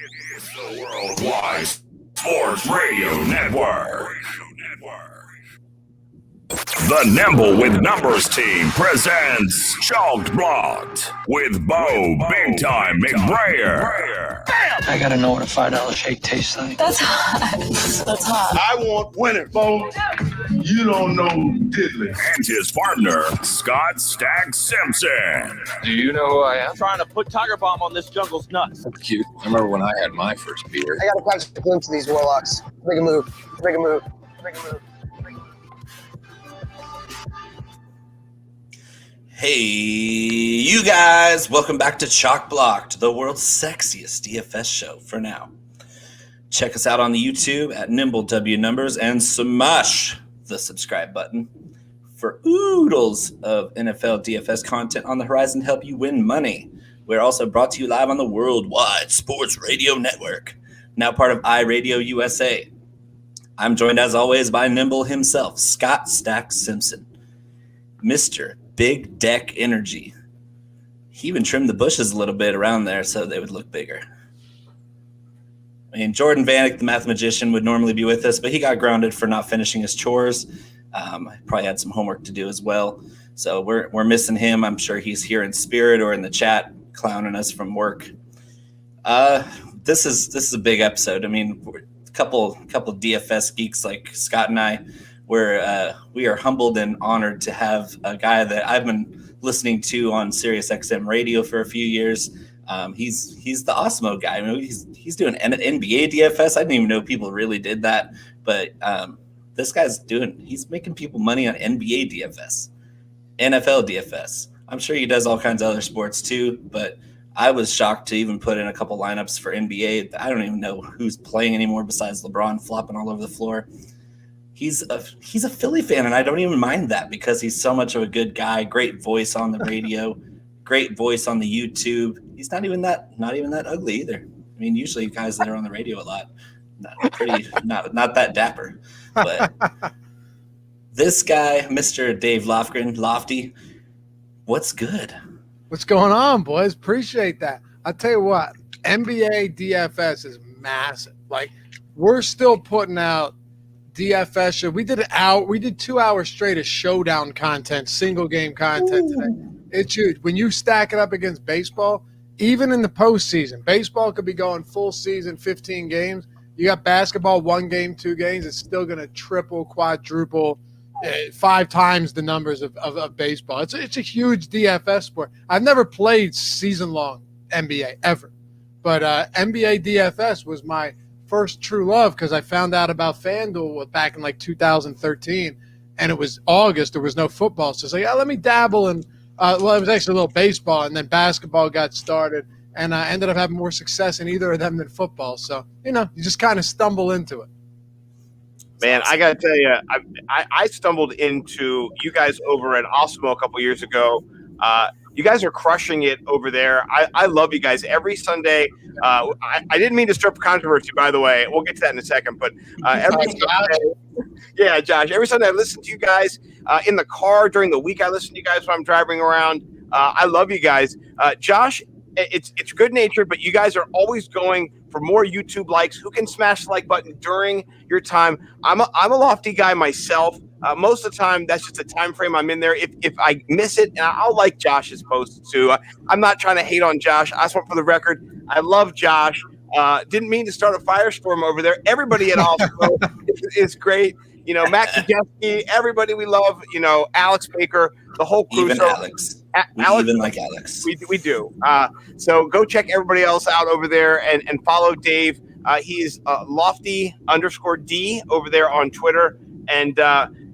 It's the Worldwide Sports Radio Network. The Nimble with Numbers team presents Chalked Blocked with Bo Big Time McBrayer. I gotta know what a $5 shake tastes like. That's hot. That's hot. I want winning, folks. You don't know diddly. And his partner, Scott Stagg Simpson. Do you know who I am? Trying to put Tiger Bomb on this jungle's nuts. That's cute. I remember when I had my first beer. I gotta catch a glimpse of these warlocks. Make a move. Make a move. Make a move. Hey, you guys, welcome back to Chalk Blocked, the world's sexiest DFS show for now. Check us out on the YouTube at Nimble W Numbers and smash the subscribe button for oodles of NFL DFS content on the horizon to help you win money. We're also brought to you live on the Worldwide Sports Radio Network, now part of iRadio USA. I'm joined as always by Nimble himself, Scott Stack Simpson, Mr. Big Deck Energy. He even trimmed the bushes a little bit around there so they would look bigger. I mean, Jordan Vanek, the math magician, would normally be with us, but he got grounded for not finishing his chores. Probably had some homework to do as well. So we're missing him. I'm sure he's here in spirit or in the chat clowning us from work. This is a big episode. I mean, a couple DFS geeks like Scott and I, we are humbled and honored to have a guy that I've been listening to on Sirius XM radio for a few years. He's the Awesemo guy. I mean, he's doing NBA DFS. I didn't even know people really did that, but this guy's he's making people money on NBA DFS, NFL DFS. I'm sure he does all kinds of other sports too, but I was shocked to even put in a couple lineups for NBA. I don't even know who's playing anymore besides LeBron flopping all over the floor. He's a Philly fan, and I don't even mind that because he's so much of a good guy. Great voice on the radio, great voice on the YouTube. He's not even that ugly either. I mean, usually guys that are on the radio a lot, not that dapper. But this guy, Mr. Dave Loughran, Lofty, what's good? What's going on, boys? Appreciate that. I'll tell you what, NBA DFS is massive. Like, we're still putting out DFS show. We did 2 hours straight of showdown content, single game content today. It's huge. When you stack it up against baseball, even in the postseason, baseball could be going full season, 15 games. You got basketball, 1 game, 2 games. It's still going to triple, quadruple, 5 times the numbers of baseball. It's a huge DFS sport. I've never played season-long NBA ever, but NBA DFS was my first true love because I found out about FanDuel back in like 2013, and it was August. There was no football, so it's like, let me dabble in. It was actually a little baseball, and then basketball got started, and I ended up having more success in either of them than football. So you just kind of stumble into it. Man, I got to tell you, I stumbled into you guys over at Awesemo a couple years ago. You guys are crushing it over there. I love you guys. Every Sunday, I didn't mean to stir up controversy, by the way. We'll get to that in a second. But every Sunday, yeah, Josh, every Sunday I listen to you guys in the car. During the week, I listen to you guys when I'm driving around. I love you guys. Josh, it's good natured, but you guys are always going for more YouTube likes. Who can smash the like button during your time? I'm a lofty guy myself. Most of the time, that's just a time frame I'm in there. If I miss it, and I'll like Josh's posts too. I'm not trying to hate on Josh. I just want for the record, I love Josh. Didn't mean to start a firestorm over there. Everybody at Awesemo is great. Matt Kajeski, everybody we love. Alex Baker, the whole crew. Even Alex. Alex, even like Alex. We do. So go check everybody else out over there and follow Dave. He's Lofty_D over there on Twitter. And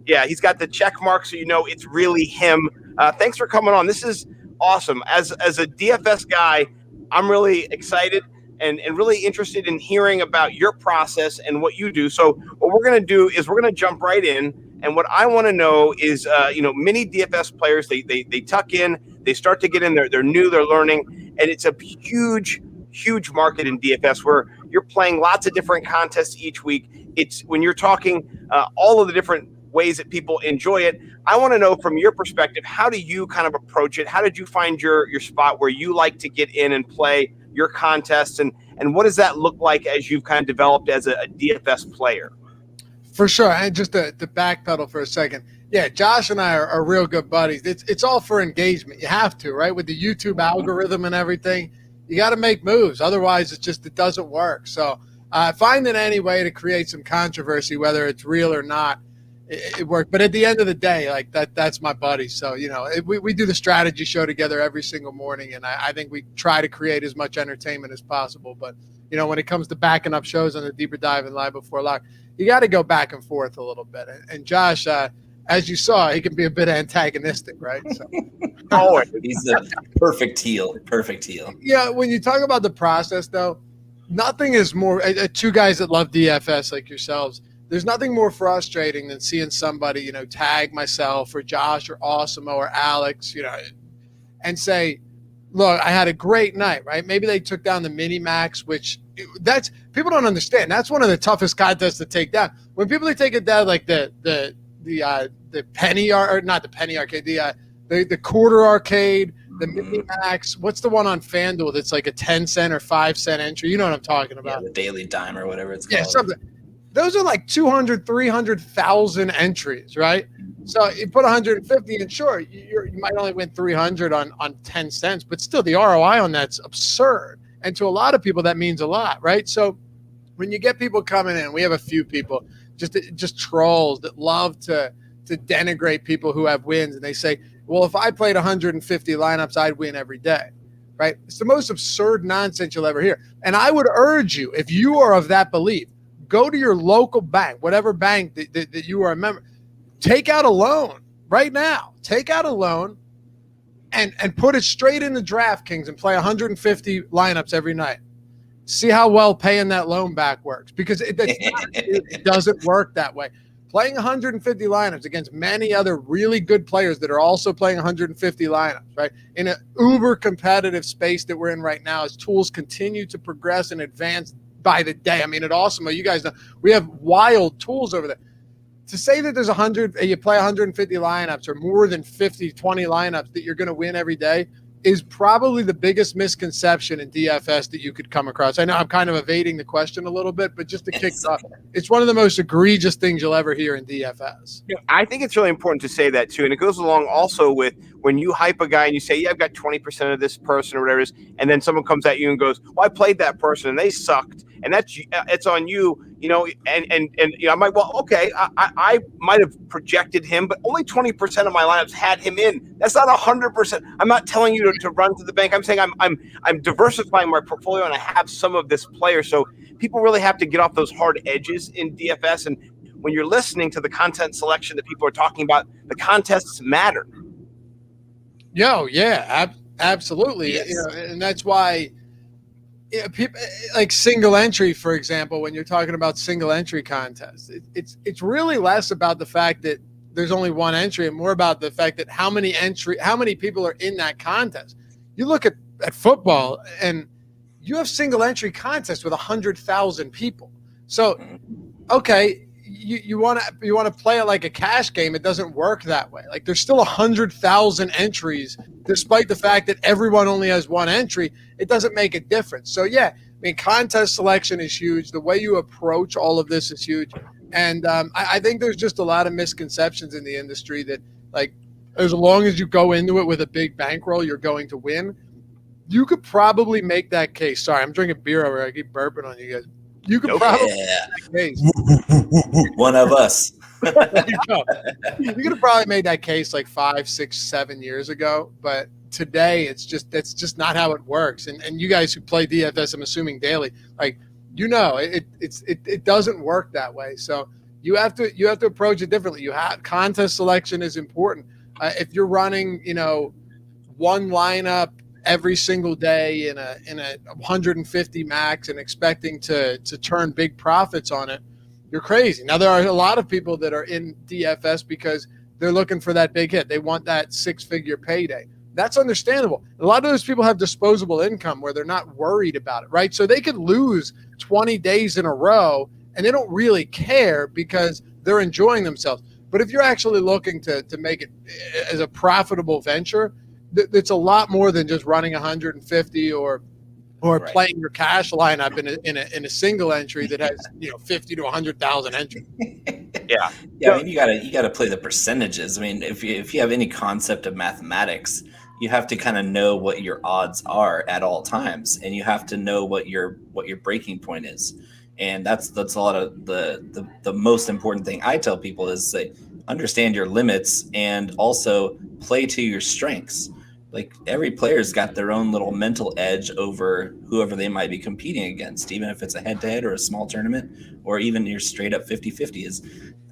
yeah, he's got the check mark, so it's really him. Thanks for coming on. This is awesome. As a DFS guy, I'm really excited and really interested in hearing about your process and what you do. So what we're going to do is we're going to jump right in. And what I want to know is, many DFS players, they tuck in, they start to get in, they're new, they're learning. And it's a huge, huge market in DFS where you're playing lots of different contests each week. It's when you're talking all of the different ways that people enjoy it. I want to know from your perspective, how do you kind of approach it? How did you find your spot where you like to get in and play your contests? And and what does that look like as you've kind of developed as a DFS player? For sure. And just to backpedal for a second. Yeah, Josh and I are real good buddies. It's all for engagement. You have to, right? With the YouTube algorithm and everything, you got to make moves. Otherwise, it doesn't work. So finding any way to create some controversy, whether it's real or not, it worked. But at the end of the day, like that's my buddy. So, we do the strategy show together every single morning, and I think we try to create as much entertainment as possible. But, when it comes to backing up shows on the Deeper Dive and Live Before Lock, you got to go back and forth a little bit. And Josh, as you saw, he can be a bit antagonistic, right? So. Oh, he's a perfect heel. Perfect heel. Yeah, when you talk about the process, though, nothing is more two guys that love DFS like yourselves. There's nothing more frustrating than seeing somebody, tag myself or Josh or Awesemo or Alex, and say, look, I had a great night, right? Maybe they took down the mini max, which that's people don't understand. That's one of the toughest contests to take down. When people take it down, like the penny or not the penny arcade, the quarter arcade, the mini max. What's the one on FanDuel that's like a 10-cent or 5-cent entry? You know what I'm talking about? Yeah, the daily dime or whatever it's called. Yeah, something. Those are like 200, 300,000 entries, right? So you put 150 in, sure, you might only win 300 on 10 cents, but still the ROI on that's absurd. And to a lot of people, that means a lot, right? So when you get people coming in, we have a few people, just trolls that love to denigrate people who have wins. And they say, well, if I played 150 lineups, I'd win every day, right? It's the most absurd nonsense you'll ever hear. And I would urge you, if you are of that belief, go to your local bank, whatever bank that you are a member, take out a loan right now. Take out a loan and put it straight into DraftKings and play 150 lineups every night. See how well paying that loan back works, because it doesn't work that way. Playing 150 lineups against many other really good players that are also playing 150 lineups, right? In an uber competitive space that we're in right now, as tools continue to progress and advance by the day. I mean, at Awesemo, you guys know we have wild tools over there. To say that there's you play 150 lineups or more than 50, 20 lineups that you're going to win every day is probably the biggest misconception in DFS that you could come across. I know I'm kind of evading the question a little bit, but just to kick it off, it's one of the most egregious things you'll ever hear in DFS. I think it's really important to say that too. And it goes along also with when you hype a guy and you say, yeah, I've got 20% of this person or whatever it is, and then someone comes at you and goes, well, I played that person and they sucked. And it's on you, and I might, well, okay, I might have projected him, but only 20% of my lineups had him in. That's not 100%. I'm not telling you to run to the bank. I'm saying I'm diversifying my portfolio and I have some of this player. So people really have to get off those hard edges in DFS. And when you're listening to the content selection that people are talking about, the contests matter. Absolutely. Yes. And that's why. Yeah, people like single entry, for example. When you're talking about single entry contests, it's really less about the fact that there's only one entry and more about the fact that how many people are in that contest. You look at football and you have single entry contests with 100,000 people. So, okay, you want to play it like a cash game. It doesn't work that way. Like there's still 100,000 entries, despite the fact that everyone only has one entry. It doesn't make a difference. So yeah, I mean, contest selection is huge. The way you approach all of this is huge. And I think there's just a lot of misconceptions in the industry that, like, as long as you go into it with a big bankroll, you're going to win. You could probably make that case. Sorry, I'm drinking beer over here. I keep burping on you guys. You could probably make that case. One of us. You could have probably made that case like 5, 6, 7 years ago, but today that's just not how it works. And you guys who play DFS, I'm assuming daily, like it doesn't work that way. So you have to approach it differently. Contest selection is important. If you're running, one lineup every single day in a 150 max and expecting to turn big profits on it, you're crazy. Now, there are a lot of people that are in DFS because they're looking for that big hit. They want that 6-figure payday. That's understandable. A lot of those people have disposable income where they're not worried about it, right? So they could lose 20 days in a row and they don't really care because they're enjoying themselves. But if you're actually looking to make it as a profitable venture, it's a lot more than just running 150 or or Right. playing your cash lineup in a single entry that has 50 to 100,000 entries. Yeah. Yeah, I mean, you gotta play the percentages. I mean, if you have any concept of mathematics, you have to kind of know what your odds are at all times, and you have to know what your breaking point is. And that's a lot of the most important thing I tell people is say understand your limits and also play to your strengths. Like every player's got their own little mental edge over whoever they might be competing against, even if it's a head-to-head or a small tournament, or even your straight up 50-50 is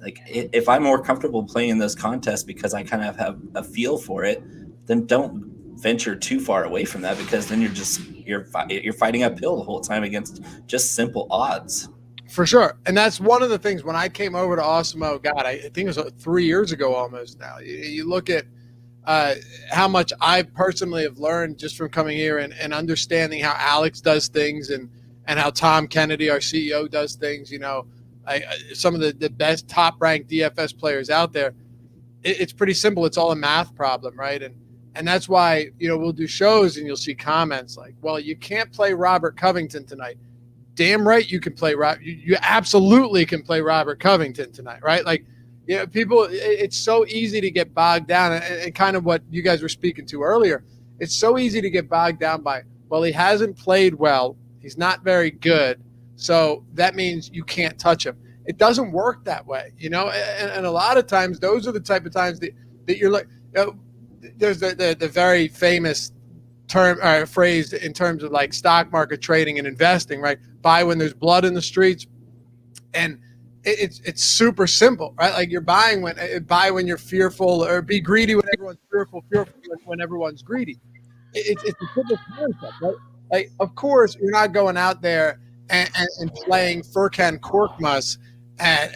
like, if I'm more comfortable playing in those contests because I kind of have a feel for it, then don't venture too far away from that, because then you're fighting uphill the whole time against just simple odds. For sure. And that's one of the things when I came over to Awesemo, God, I think it was 3 years ago almost now. You look at how much I personally have learned just from coming here and understanding how Alex does things and how Tom Kennedy, our CEO, does things. Some of the best top-ranked DFS players out there. It's pretty simple. It's all a math problem, right? And that's why we'll do shows and you'll see comments like, "Well, you can't play Robert Covington tonight." Damn right, you can play You absolutely can play Robert Covington tonight, right? Like, people. It's so easy to get bogged down, and kind of what you guys were speaking to earlier. It's so easy to get bogged down by, well, he hasn't played well, he's not very good, so that means you can't touch him. It doesn't work that way, and a lot of times those are the type of times that you're like, there's the very famous term or phrase in terms of like stock market trading and investing, right? Buy when there's blood in the streets. And it's super simple, right? Like you're buy when you're fearful, or be greedy when everyone's fearful when everyone's greedy. It's a simple concept, right? Like, of course, you're not going out there and playing Furkan Korkmaz at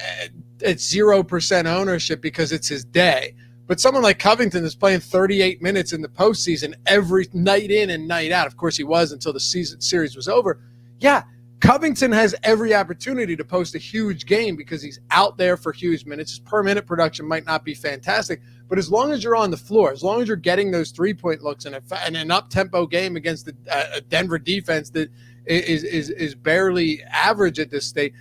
0% ownership because it's his day. But someone like Covington is playing 38 minutes in the postseason every night in and night out. Of course, he was until the series was over. Yeah, Covington has every opportunity to post a huge game because he's out there for huge minutes. His per minute production might not be fantastic, but as long as you're on the floor, as long as you're getting those 3-point looks in an up-tempo game against a Denver defense that is barely average at this stage,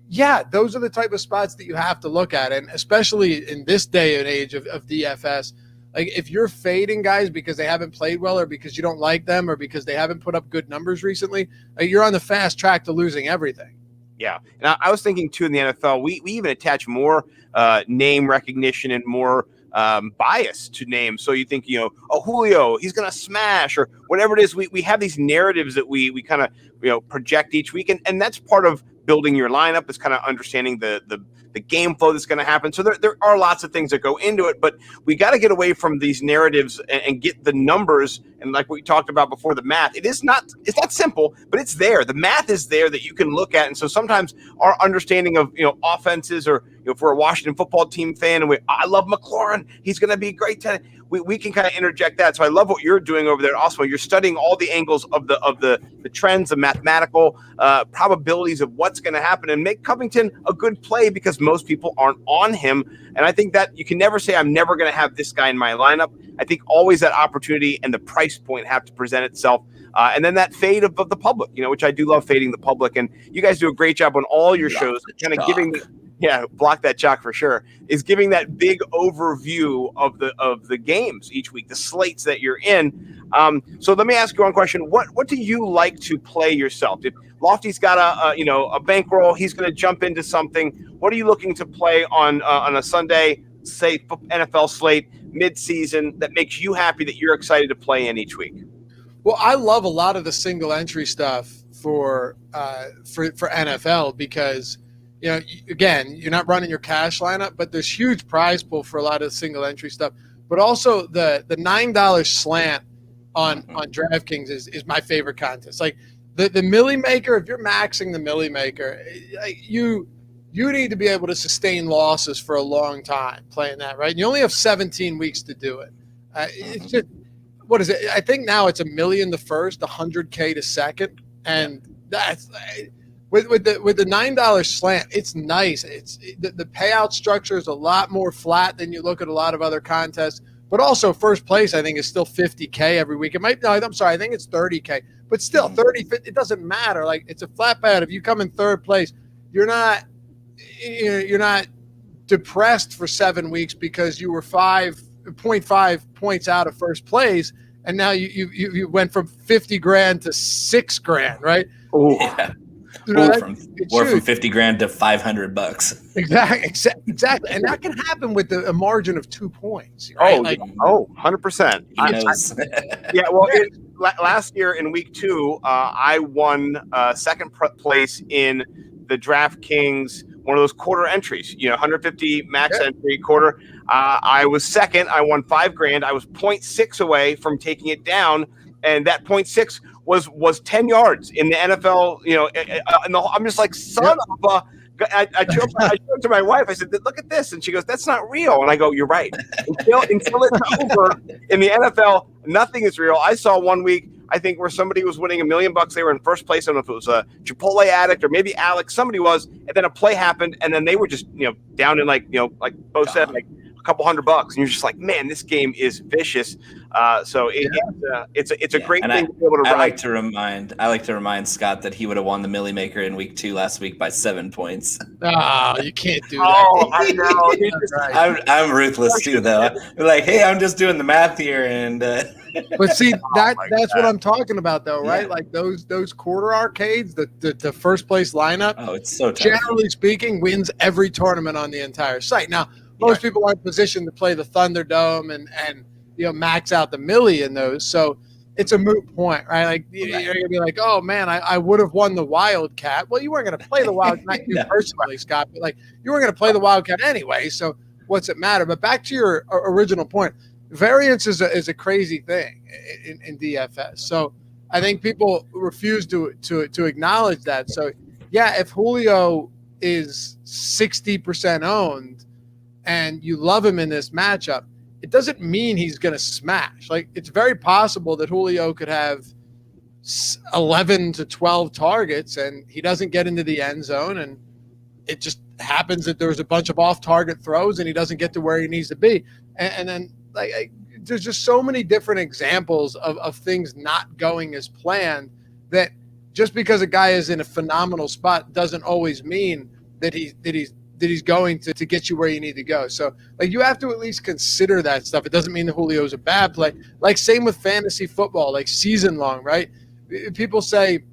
yeah, those are the type of spots that you have to look at. And especially in this day and age of DFS, like if you're fading guys because they haven't played well, or because you don't like them, or because they haven't put up good numbers recently, you're on the fast track to losing everything. Yeah. And I was thinking, too, in the NFL, we even attach more name recognition and more bias to names. So you think, Julio, he's going to smash, or whatever it is. We have these narratives that we kind of, project each week. And that's part of building your lineup, is kind of understanding the game flow that's going to happen. So there are lots of things that go into it, but we got to get away from these narratives and get the numbers. And like we talked about before, the math, it's not simple, but it's there. The math is there that you can look at. And so sometimes our understanding of, offenses, or, if we're a Washington football team fan and I love McLaurin, he's going to be great today, we can kind of interject that. So I love what you're doing over there. Also, you're studying all the angles of the trends, the mathematical probabilities of what's going to happen, and make Covington a good play because most people aren't on him. And I think that you can never say, I'm never going to have this guy in my lineup. I think always that opportunity and the price point have to present itself. And then that fade of the public, which I do love, fading the public. And you guys do a great job on all your shows, kind of giving block that chalk for sure, is giving that big overview of the games each week, the slates that you're in. So let me ask you one question. What do you like to play yourself? If Lofty's got a bankroll, he's going to jump into something. What are you looking to play on a Sunday, say NFL slate mid-season, that makes you happy, that you're excited to play in each week? Well, I love a lot of the single entry stuff for NFL because, again, you're not running your cash lineup, but there's huge prize pool for a lot of single entry stuff. But also the $9 slant on DraftKings is my favorite contest. Like the Millie Maker, if you're maxing the Millie Maker, you need to be able to sustain losses for a long time playing that, right? And you only have 17 weeks to do it. It's just, what is it? I think now it's $1 million the first, $100K the second, and that's with the $9 slant. It's nice. The payout structure is a lot more flat than you look at a lot of other contests. But also first place, I think, is still $50K every week. I'm sorry, I think it's $30K. But still, 30, it doesn't matter. Like, it's a flat bet. If you come in third place, you're not depressed for 7 weeks because you were 5.5 points out of first place, and now you went from 50 grand to 6 grand, right? Oh, Yeah. From From 50 grand to $500. Exactly. And that can happen with a margin of 2 points. Right? 100%. He knows. Yeah, well, last year in week 2, I won second place in the DraftKings, one of those quarter entries, 150 max entry quarter. I was second. I won 5 grand. I was 0.6 away from taking it down, and that 0.6 was 10 yards in the NFL. I'm just like, son of a. I showed to my wife. I said, "Look at this," and she goes, "That's not real." And I go, "You're right. Until it's over in the NFL, nothing is real." I saw one week, I think, where somebody was winning $1 million. They were in first place. I don't know if it was a Chipotle addict or maybe Alex. Somebody was, and then a play happened, and then they were just down in like Bo said, like a couple $100, and you're just like, man, this game is vicious. So it's a great thing to be able to ride. I like to remind Scott that he would have won the Millie Maker in week 2 last week by 7 points. Oh, you can't do that. Oh, I know. I'm ruthless too, though. Like, hey, I'm just doing the math here, and. But see, that's what I'm talking about, though, right? Yeah. Like those quarter arcades, the first place lineup. Oh, it's so tough. Generally speaking, wins every tournament on the entire site. Now, most people aren't positioned to play the Thunderdome and max out the Millie in those, so it's a moot point, right? Like you're gonna be like, oh man, I would have won the Wildcat. Well, you weren't gonna play the Wildcat personally, Scott, but like you weren't gonna play the Wildcat anyway. So what's it matter? But back to your original point. Variance is a crazy thing in DFS. So I think people refuse to acknowledge that. So yeah, if Julio is 60% owned and you love him in this matchup, it doesn't mean he's going to smash. Like, it's very possible that Julio could have 11 to 12 targets and he doesn't get into the end zone, and it just happens that there's a bunch of off-target throws and he doesn't get to where he needs to be. And then there's just so many different examples of things not going as planned, that just because a guy is in a phenomenal spot doesn't always mean that he's going to get you where you need to go. So like, you have to at least consider that stuff. It doesn't mean that Julio's a bad play. Like, same with fantasy football, like season long, right? People say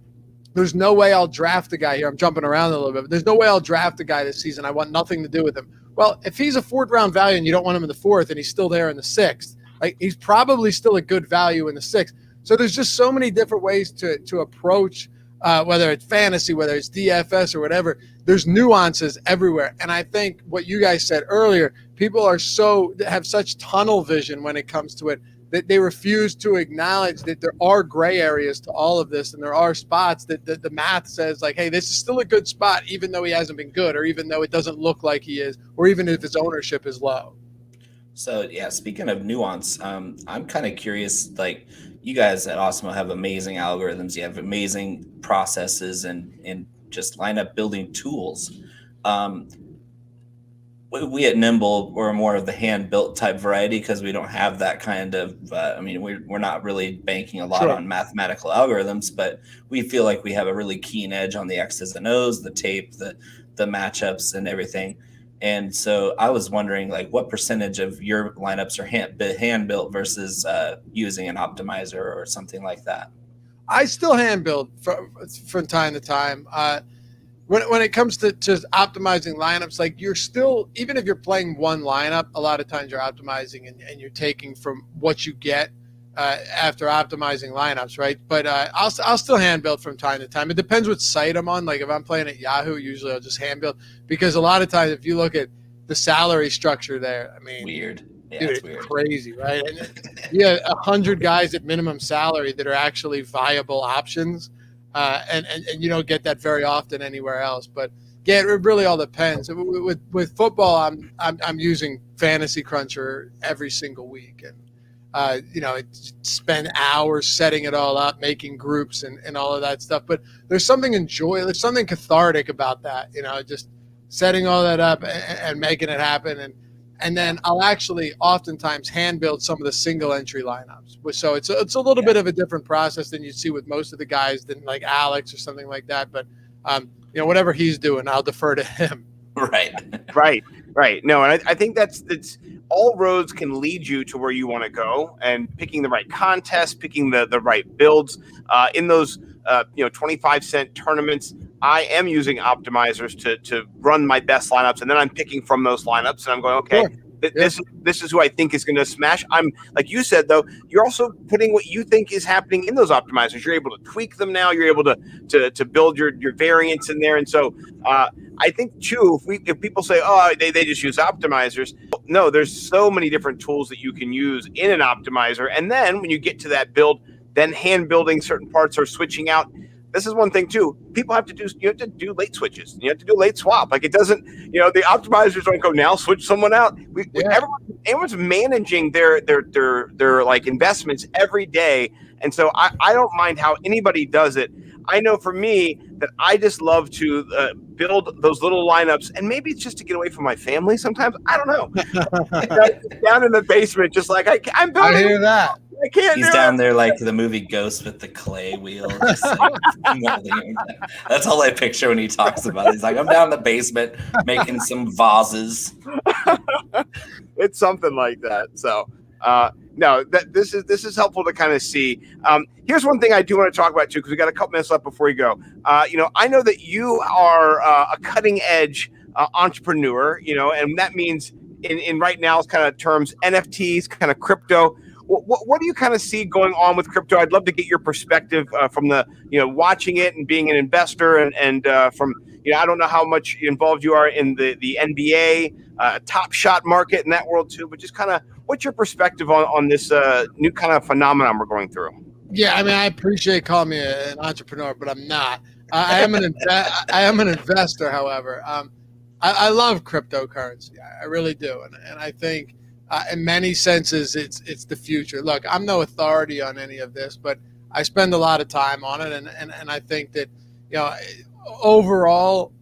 there's no way I'll draft a guy here. I'm jumping around a little bit, but there's no way I'll draft a guy this season. I want nothing to do with him. Well, if he's a 4th round value and you don't want him in the 4th and he's still there in the 6th, like, he's probably still a good value in the 6th. So there's just so many different ways to approach, whether it's fantasy, whether it's DFS or whatever. There's nuances everywhere. And I think what you guys said earlier, people have such tunnel vision when it comes to it, that they refuse to acknowledge that there are gray areas to all of this, and there are spots that the math says, like, hey, this is still a good spot, even though he hasn't been good, or even though it doesn't look like he is, or even if his ownership is low. So, yeah, speaking of nuance, I'm kind of curious, like, you guys at Awesemo have amazing algorithms. You have amazing processes and just lineup building tools. We at Nimble, we're more of the hand-built type variety because we don't have that kind of we're not really banking a lot on mathematical algorithms, but we feel like we have a really keen edge on the X's and O's, the tape, the matchups and everything. And so I was wondering, like, what percentage of your lineups are hand-built versus using an optimizer or something like that? I still hand-build from time to time. When it comes to optimizing lineups, like, you're still, even if you're playing one lineup, a lot of times you're optimizing and you're taking from what you get after optimizing lineups, right? But I'll still hand build from time to time. It depends what site I'm on. Like, if I'm playing at Yahoo, usually I'll just hand build, because a lot of times if you look at the salary structure there, I mean, weird. Yeah, dude, it's weird. Crazy, right? And yeah, 100 guys at minimum salary that are actually viable options. And you don't get that very often anywhere else. But yeah, it really all depends. With football, I'm using Fantasy Cruncher every single week, and spend hours setting it all up, making groups and all of that stuff. But there's something there's something cathartic about that, just setting all that up and making it happen. And And then I'll actually oftentimes hand build some of the single entry lineups. So it's a little bit of a different process than you see with most of the guys than like Alex or something like that. But, whatever he's doing, I'll defer to him. Right. No, and I think that's all roads can lead you to where you want to go, and picking the right contest, picking the right builds in those 25-cent tournaments. I am using optimizers to run my best lineups, and then I'm picking from those lineups, and I'm going, okay, this is who I think is going to smash. I'm like you said, though, you're also putting what you think is happening in those optimizers. You're able to tweak them now. You're able to build your variants in there, and so I think too, if people say, oh, they just use optimizers, no, there's so many different tools that you can use in an optimizer, and then when you get to that build, then hand building certain parts or switching out. This is one thing too. People have to do late switches. You have to do late swap. Like it doesn't, the optimizers don't go now switch someone out. Everyone's managing their like investments every day, and so I don't mind how anybody does it. I know for me that I just love to build those little lineups, and maybe it's just to get away from my family. Sometimes I don't know. Down in the basement, just like I'm building. I hear that. I can't. He's down there like the movie Ghost with the clay wheel. Just like, that's all I picture when he talks about it. He's like, I'm down in the basement making some vases. It's something like that. So no, this is helpful to kind of see. Here's one thing I do want to talk about too, because we got a couple minutes left before you go. I know that you are a cutting edge entrepreneur. And that means in right now's kind of terms, NFTs, kind of crypto. What do you kind of see going on with crypto? I'd love to get your perspective from the watching it and being an investor, and from I don't know how much involved you are in the NBA Top Shot market in that world too, but just kind of what's your perspective on this new kind of phenomenon we're going through? Yeah, I mean, I appreciate calling me an entrepreneur, but I'm not. I am an investor, however. I love cryptocurrency. I really do, and I think. In many senses, it's the future. Look, I'm no authority on any of this, but I spend a lot of time on it, and I think that overall,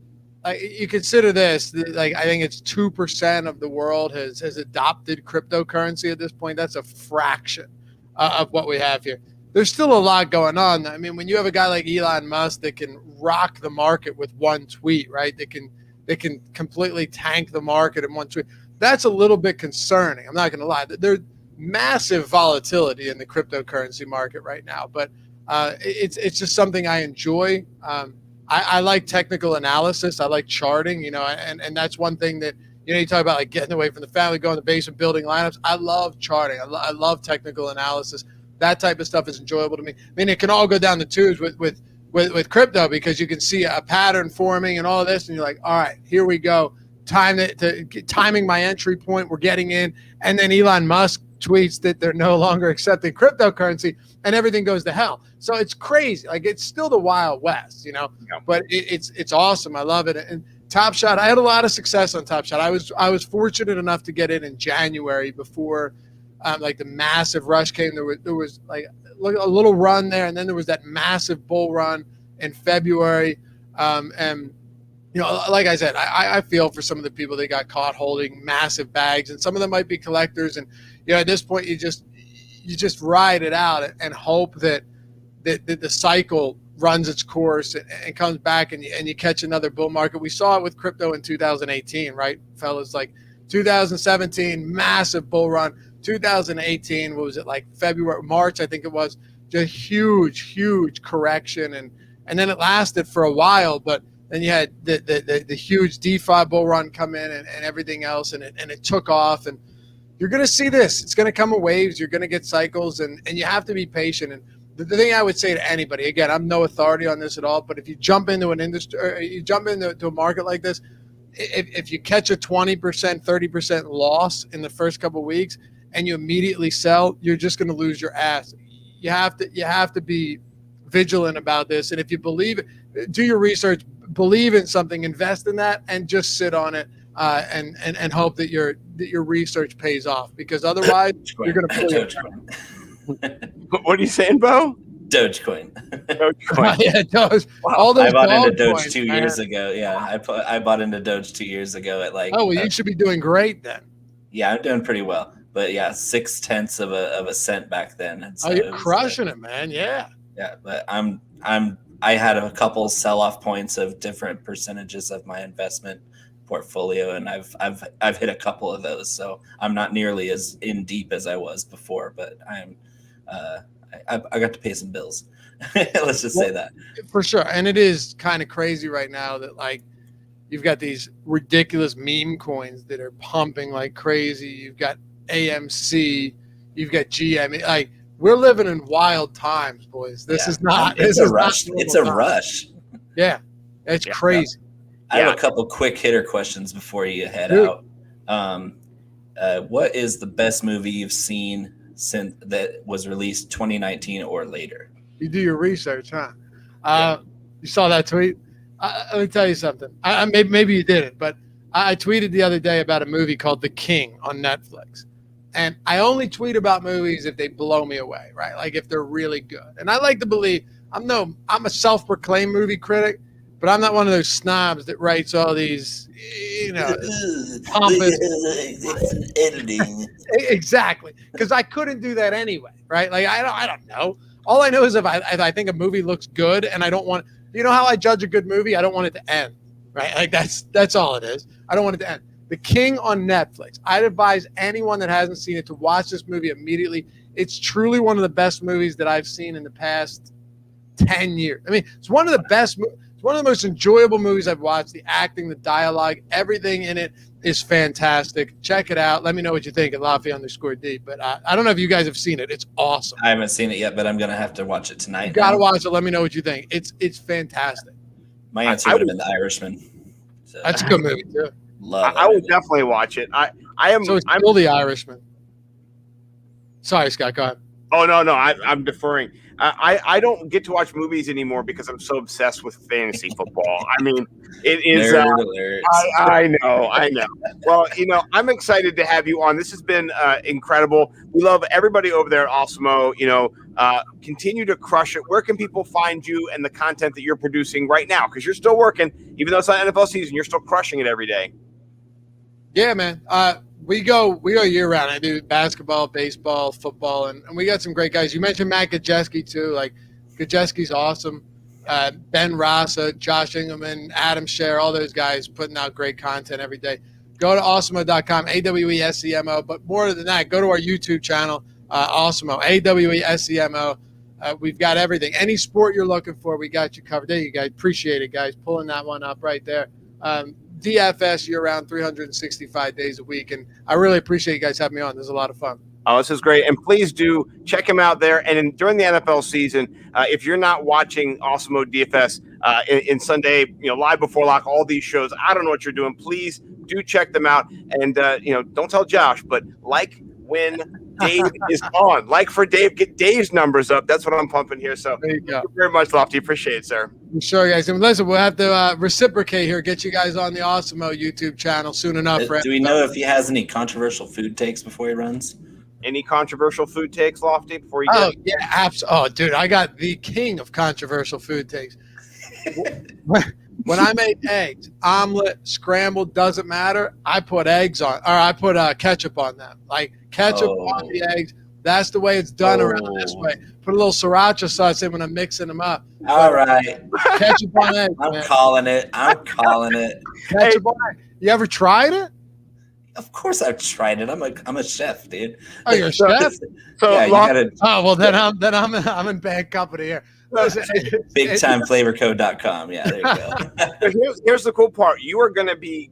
you consider this like I think it's 2% of the world has adopted cryptocurrency at this point. That's a fraction of what we have here. There's still a lot going on. I mean, when you have a guy like Elon Musk that can rock the market with one tweet, right? They can completely tank the market in one tweet. That's a little bit concerning. I'm not going to lie. There's massive volatility in the cryptocurrency market right now, but it's just something I enjoy. I like technical analysis. I like charting, and that's one thing that, you talk about like getting away from the family, going to the basement, building lineups. I love charting. I love technical analysis. That type of stuff is enjoyable to me. I mean, it can all go down the tubes with crypto because you can see a pattern forming and all of this, and you're like, all right, here we go. Timing my entry point, we're getting in, and then Elon Musk tweets that they're no longer accepting cryptocurrency, and everything goes to hell. So it's crazy. Like it's still the Wild West, but it's awesome. I love it. And Top Shot, I had a lot of success on Top Shot. I was fortunate enough to get in January before like the massive rush came. There was like a little run there, and then there was that massive bull run in February, and. Like I said, I feel for some of the people that got caught holding massive bags, and some of them might be collectors. And at this point, you just ride it out and hope that the cycle runs its course and comes back, and you catch another bull market. We saw it with crypto in 2018, right, fellas? Like 2017, massive bull run. 2018, what was it, like February, March, I think it was, just huge correction, and then it lasted for a while, but. Then you had the huge DeFi bull run come in and everything else, and it took off. And you're going to see this. It's going to come in waves. You're going to get cycles, and you have to be patient. And the thing I would say to anybody, again, I'm no authority on this at all, but if you jump into an industry, or you jump into a market like this, if you catch a 20%, 30% loss in the first couple of weeks and you immediately sell, you're just going to lose your ass. You have to be vigilant about this. And if you believe it, do your research. Believe in something, invest in that, and just sit on it and hope that your research pays off. Because otherwise, you're going to What are you saying, Bo? Dogecoin. Yeah, Doge. All those I bought into Doge coins, 2 years ago. Yeah, I bought into Doge 2 years ago at like. Oh well, you should be doing great then. Yeah, I'm doing pretty well. But yeah, 0.6 of a cent back then. And so you're crushing it, man. Yeah. Yeah, but I had a couple sell-off points of different percentages of my investment portfolio, and I've hit a couple of those. So I'm not nearly as in deep as I was before, but I got to pay some bills. Let's just say that. For sure. And it is kind of crazy right now that like you've got these ridiculous meme coins that are pumping like crazy. You've got AMC, you've got GM. Like we're living in wild times, boys. This is not. It's a rush. It's a rush. Yeah, it's crazy. I have a couple quick hitter questions before you head out. What is the best movie you've seen since that was released 2019 or later? You do your research, huh? You saw that tweet? Let me tell you something. Maybe you didn't, but I tweeted the other day about a movie called The King on Netflix. And I only tweet about movies if they blow me away, right? Like if they're really good. And I like to believe I'm a self-proclaimed movie critic, but I'm not one of those snobs that writes all these, pompous editing. Exactly, because I couldn't do that anyway, right? Like I don't know. All I know is if I think a movie looks good and I don't want, you know how I judge a good movie? I don't want it to end, right? Like that's all it is. I don't want it to end. The King on Netflix. I'd advise anyone that hasn't seen it to watch this movie immediately. It's truly one of the best movies that I've seen in the past 10 years. I mean, it's one of the best. It's one of the most enjoyable movies I've watched. The acting, the dialogue, everything in it is fantastic. Check it out. Let me know what you think at Laffy_D. But I don't know if you guys have seen it. It's awesome. I haven't seen it yet, but I'm going to have to watch it tonight. You got to watch it. Let me know what you think. It's fantastic. My answer would have been The Irishman. So. That's a good movie, too. I will definitely watch it. I'm still The Irishman. Sorry, Scott. Go ahead. Oh no, I'm deferring. I don't get to watch movies anymore because I'm so obsessed with fantasy football. I mean, it is. I know. Well, I'm excited to have you on. This has been incredible. We love everybody over there at Awesemo. Continue to crush it. Where can people find you and the content that you're producing right now? Because you're still working, even though it's not NFL season. You're still crushing it every day. Yeah, man. We go year round. I do basketball, baseball, football, and we got some great guys. You mentioned Matt Gajewski too. Like Gajewski's awesome. Ben Rasa, Josh Engelman, Adam Scher, all those guys putting out great content every day. Go to awesemo.com, AWESEMO. But more than that, go to our YouTube channel, Awesemo, AWESEMO. We've got everything. Any sport you're looking for, we got you covered. There you guys. Appreciate it, guys. Pulling that one up right there. DFS year-round, 365 days a week. And I really appreciate you guys having me on. This is a lot of fun. Oh, this is great. And please do check him out there. And during the NFL season, if you're not watching Awesemo DFS in Sunday, live before lock, all these shows, I don't know what you're doing. Please do check them out. And, don't tell Josh, but when Dave is on. Like for Dave, get Dave's numbers up. That's what I'm pumping here. So there you go. Thank you very much, Lofty. Appreciate it, sir. Sure, guys. And listen, we'll have to reciprocate here, get you guys on the Awesemo YouTube channel soon enough. Do we know if he has any controversial food takes before he runs? Any controversial food takes, Lofty, before you go? Yeah, absolutely. Oh, dude, I got the king of controversial food takes. When I make eggs, omelet, scrambled, doesn't matter. I put eggs on, or I put ketchup on them. Like ketchup on the eggs. That's the way it's done around this way. Put a little sriracha sauce in when I'm mixing them up. All right. Ketchup on eggs. I'm calling it. Ketchup on eggs. You ever tried it? Of course I've tried it. I'm a chef, dude. Oh, you're a chef? Yeah, you gotta. Oh well, then I'm in bad company here. BigTimeFlavorCode.com. Yeah, there you go. Here's the cool part. We're going to be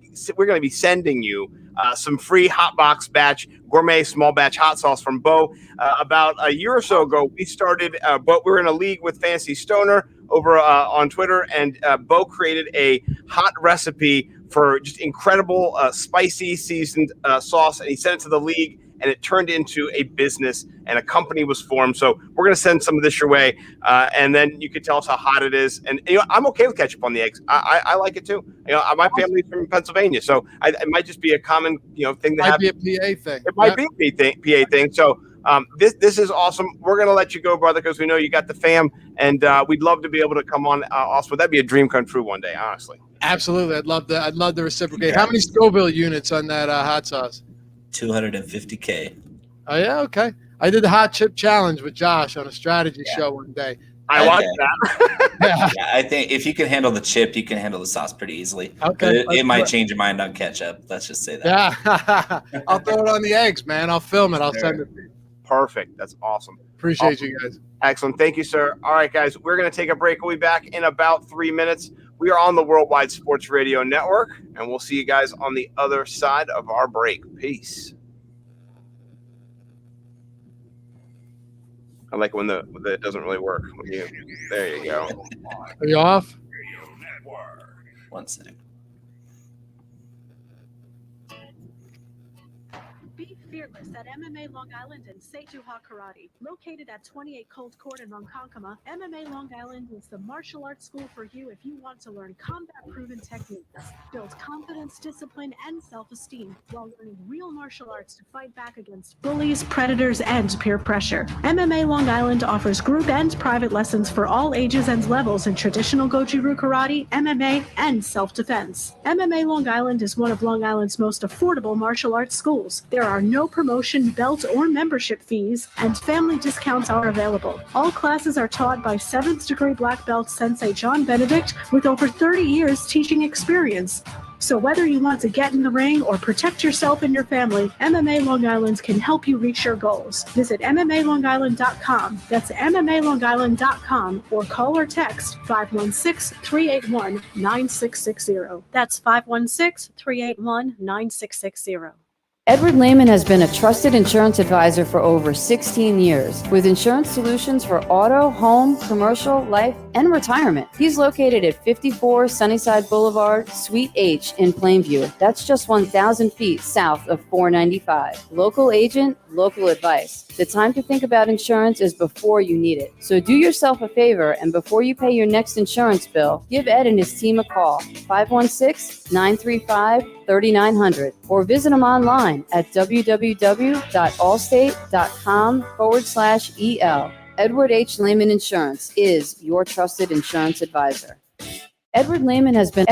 sending you some free Hotbox batch gourmet small batch hot sauce from Bo. About a year or so ago, we started. But we were in a league with Fancy Stoner over on Twitter, and Bo created a hot recipe for just incredible spicy seasoned sauce, and he sent it to the league. And it turned into a business, and a company was formed. So we're going to send some of this your way, and then you can tell us how hot it is. And I'm okay with ketchup on the eggs. I like it too. My family's from Pennsylvania, so it might just be a common thing to have. It might be a PA thing. It might be a PA thing. So this is awesome. We're going to let you go, brother, because we know you got the fam, and we'd love to be able to come on. Also, that'd be a dream come true one day, honestly. Absolutely, I'd love to reciprocate. How many Scoville units on that hot sauce? 250K. Oh yeah, okay. I did the hot chip challenge with Josh on a strategy show one day. I watched that. Yeah. Yeah, I think if you can handle the chip, you can handle the sauce pretty easily. Okay, It might change your mind on ketchup. Let's just say that. Yeah. I'll throw it on the eggs, man. I'll film it. I'll send it to you. Perfect. That's awesome. Appreciate Awesome. you guys. Excellent. Thank you, sir. All right, guys, we're going to take a break. We'll be back in about 3 minutes. We are on the Worldwide Sports Radio Network, and we'll see you guys on the other side of our break. Peace. I like when it doesn't really work. There you go. Are you off? 1 second. Be fearless at MMA Long Island and Seituha Karate. Located at 28 Cold Court in Ronkonkoma, MMA Long Island is the martial arts school for you if you want to learn combat-proven techniques, build confidence, discipline, and self-esteem while learning real martial arts to fight back against bullies, predators, and peer pressure. MMA Long Island offers group and private lessons for all ages and levels in traditional Goju-Ryu Karate, MMA, and self-defense. MMA Long Island is one of Long Island's most affordable martial arts schools. There are no promotion, belt, or membership fees, and family discounts are available. All classes are taught by 7th degree black belt Sensei John Benedict with over 30 years teaching experience. So whether you want to get in the ring or protect yourself and your family, MMA Long Island can help you reach your goals. Visit MMALongIsland.com. That's MMALongIsland.com or call or text 516-381-9660. That's 516-381-9660. Edward Lehman has been a trusted insurance advisor for over 16 years with insurance solutions for auto, home, commercial, life, and retirement. He's located at 54 Sunnyside Boulevard, Suite H in Plainview. That's just 1,000 feet south of 495. Local agent, local advice. The time to think about insurance is before you need it. So do yourself a favor and before you pay your next insurance bill, give Ed and his team a call, 516-935-3900, or visit them online at www.allstate.com/EL. Edward H. Lehman Insurance is your trusted insurance advisor. Edward Lehman has been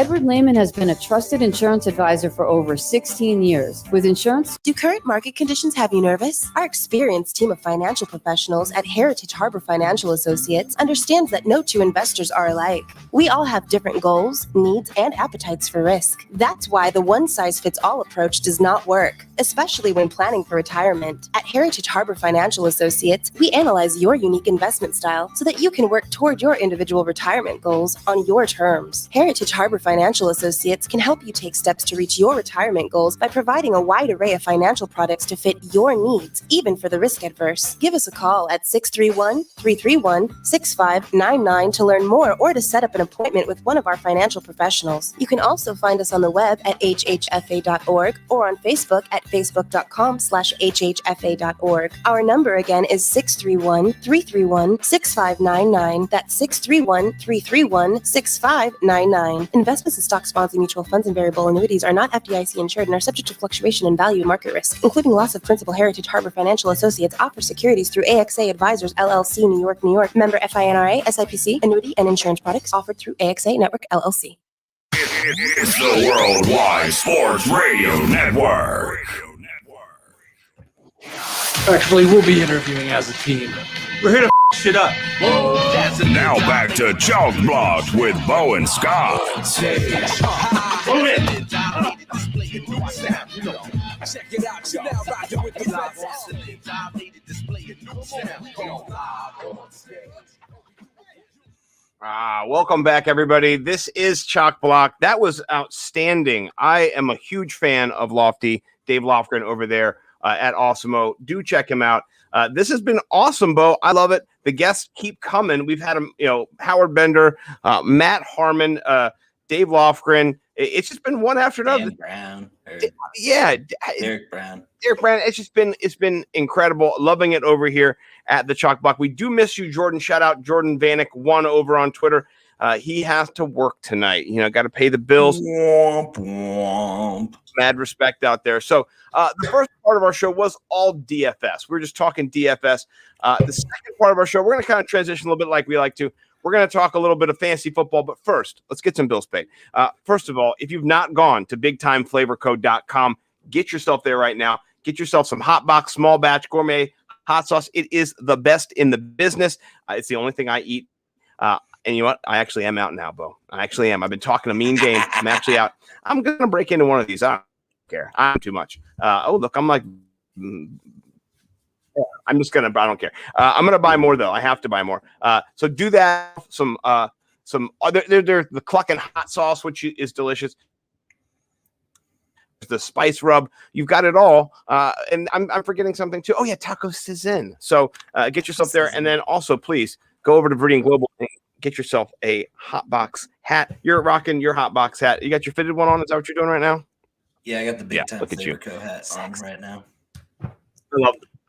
a trusted insurance advisor for over 16 years with insurance. Do current market conditions have you nervous? Our experienced team of financial professionals at Heritage Harbor Financial Associates understands that no two investors are alike. We all have different goals, needs, and appetites for risk. That's why the one-size-fits-all approach does not work, especially when planning for retirement. At Heritage Harbor Financial Associates, we analyze your unique investment style so that you can work toward your individual retirement goals on your terms. Heritage Harbor Financial Associates can help you take steps to reach your retirement goals by providing a wide array of financial products to fit your needs, even for the risk adverse. Give us a call at 631-331-6599 to learn more or to set up an appointment with one of our financial professionals. You can also find us on the web at hhfa.org or on Facebook at facebook.com/hhfa.org. Our number again is 631-331-6599. That's 631-331-6599. Investments in stocks, bonds, and mutual funds and variable annuities are not FDIC insured and are subject to fluctuation in value and market risk, including loss of principal. Heritage Harbor Financial Associates offers securities through AXA Advisors LLC, New York, New York. Member FINRA, SIPC. Annuity and insurance products offered through AXA Network LLC. It's the Worldwide Sports Radio Network. Actually, we'll be interviewing as a team. We're here to shit up. Now back to Chalk Blocked with Bo and Scott. Welcome back, everybody. This is Chalk Block. That was outstanding. I am a huge fan of Lofty, Dave Loughran over there at Awesemo. Do check him out. This has been awesome, Bo. I love it. The guests keep coming. We've had them, Howard Bender, Matt Harmon, Dave Loughran. It's just been one after another. Brown. Derek Brown. It's been incredible. Loving it over here at the Chalk Block. We do miss you, Jordan. Shout out Jordan Vanek 1 over on Twitter. He has to work tonight. Got to pay the bills. Womp, womp. Mad respect out there. So the first part of our show was all DFS. We're just talking DFS. The second part of our show, we're going to kind of transition a little bit like we like to. We're going to talk a little bit of fantasy football, but first, let's get some bills paid. First of all, if you've not gone to bigtimeflavorcode.com, get yourself there right now. Get yourself some Hot Box Small Batch Gourmet Hot Sauce. It is the best in the business. It's the only thing I eat. And you know what? I actually am out now, Bo. I actually am. I've been talking a mean game. I'm actually out. I'm going to break into one of these. I don't care. I'm too much. Look, I'm like, I'm just going to, I don't care. I'm going to buy more, though. I have to buy more. So do that. Some other, there's the Cluckin' hot sauce, which is delicious. The spice rub, you've got it all. And I'm forgetting something too. Oh, yeah, Taco Cizin. So get yourself there. And then also, please go over to Viridian Global and get yourself a Hot Box hat. You're rocking your Hot Box hat. You got your fitted one on? Is that what you're doing right now? Yeah, I got the Big Time look at Flavor you. Co hat on right now.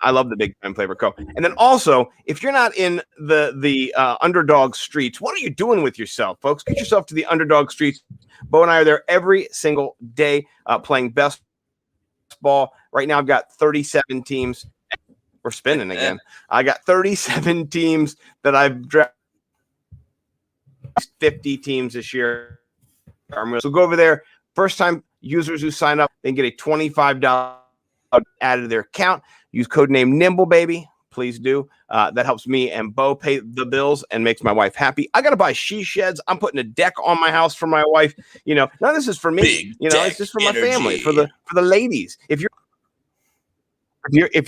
I love the Big Time Flavor Co. And then also, if you're not in the Underdog Streets, what are you doing with yourself, folks? Get yourself to the Underdog Streets. Bo and I are there every single day playing best ball. Right now, I've got 37 teams. We're spinning again. I got 37 teams that I've drafted. 50 teams this year. So go over there. First time users who sign up, they can get a $25 added to their account. Use code name Nimble, baby. Please do. That helps me and Bo pay the bills and makes my wife happy. I got to buy she sheds. I'm putting a deck on my house for my wife. You know, none of this is for me. Big It's just for my family, for the ladies. If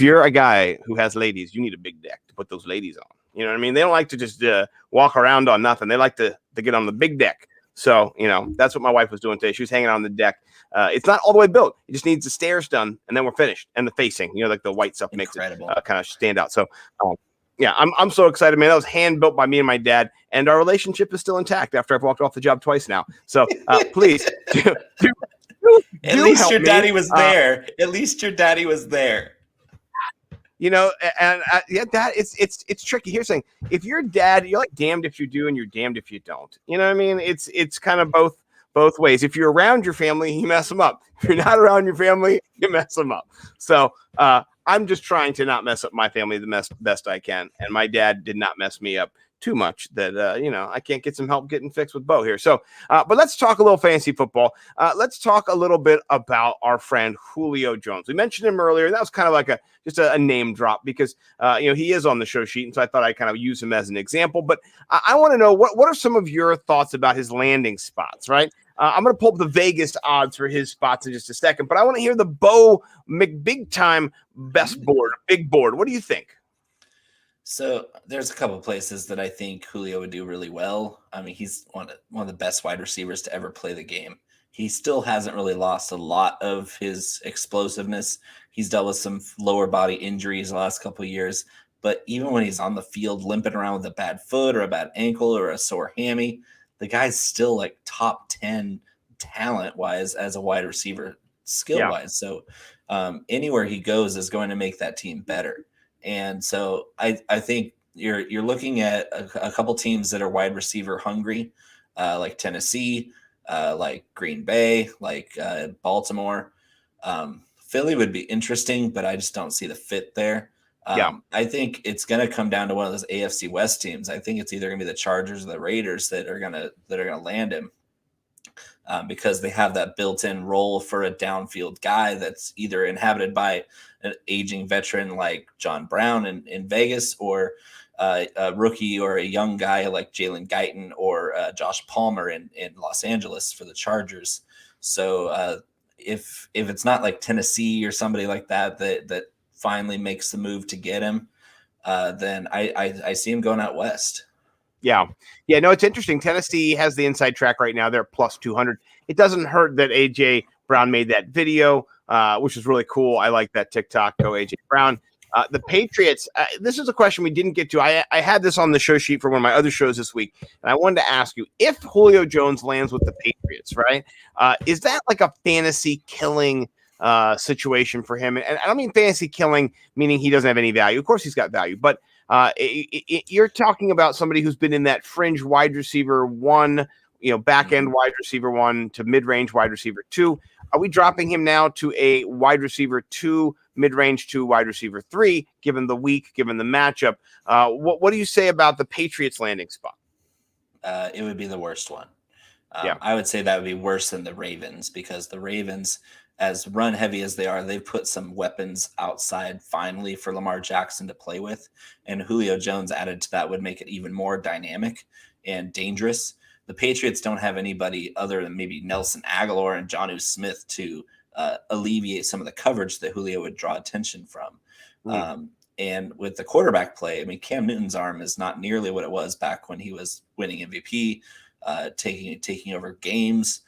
you're a guy who has ladies, you need a big deck to put those ladies on. You know what I mean? They don't like to just walk around on nothing. They like to get on the big deck. So, that's what my wife was doing today. She was hanging on the deck. It's not all the way built. It just needs the stairs done, and then we're finished. And the facing, like the white stuff makes it kind of stand out. So, I'm so excited, man. That was hand built by me and my dad, and our relationship is still intact after I've walked off the job twice now. So, please At least your daddy was there. At least your daddy was there. Dad, it's tricky. Here's the thing: if you're dad, you're like damned if you do, and you're damned if you don't. You know what I mean? It's kind of both ways. If you're around your family, you mess them up. If you're not around your family, you mess them up. So I'm just trying to not mess up my family the best I can. And my dad did not mess me up too much that, I can't get some help getting fixed with Bo here. So, but let's talk a little fantasy football. Let's talk a little bit about our friend Julio Jones. We mentioned him earlier. That was kind of like just a name drop because, he is on the show sheet. And so I thought I'd kind of use him as an example. But I want to know what are some of your thoughts about his landing spots, right? I'm going to pull up the Vegas odds for his spots in just a second. But I want to hear the Bo Big Time best board, big board. What do you think? So there's a couple of places that I think Julio would do really well. I mean, he's one of the best wide receivers to ever play the game. He still hasn't really lost a lot of his explosiveness. He's dealt with some lower body injuries the last couple of years. But even when he's on the field limping around with a bad foot or a bad ankle or a sore hammy, the guy's still like top 10 talent-wise as a wide receiver, skill-wise. So anywhere he goes is going to make that team better. And so I think you're looking at a couple teams that are wide receiver hungry, like Tennessee, like Green Bay, like Baltimore. Philly would be interesting, but I just don't see the fit there. I think it's going to come down to one of those AFC West teams. I think it's either going to be the Chargers or the Raiders that are going to land him. Because they have that built-in role for a downfield guy that's either inhabited by an aging veteran like John Brown in Vegas or a rookie or a young guy like Jalen Guyton or Josh Palmer in Los Angeles for the Chargers. So if it's not like Tennessee or somebody like that finally makes the move to get him, then I see him going out west. Yeah. No, it's interesting. Tennessee has the inside track right now. They're plus 200. It doesn't hurt that AJ Brown made that video, which is really cool. I like that TikTok. Go AJ Brown. The Patriots. This is a question we didn't get to. I had this on the show sheet for one of my other shows this week, and I wanted to ask you if Julio Jones lands with the Patriots, right? Is that like a fantasy killing situation for him? And I don't mean fantasy killing, meaning he doesn't have any value. Of course, he's got value, but you're talking about somebody who's been in that fringe wide receiver one, back end wide receiver one to mid range wide receiver two. Are we dropping him now to a wide receiver two, mid range two, wide receiver three, given the week, given the matchup? What do you say about the Patriots landing spot? It would be the worst one. I would say that would be worse than the Ravens, because the Ravens, as run heavy as they are, they've put some weapons outside finally for Lamar Jackson to play with. And Julio Jones added to that would make it even more dynamic and dangerous. The Patriots don't have anybody other than maybe Nelson Aguilar and Jonnu Smith to alleviate some of the coverage that Julio would draw attention from. And with the quarterback play, I mean, Cam Newton's arm is not nearly what it was back when he was winning MVP, taking over games.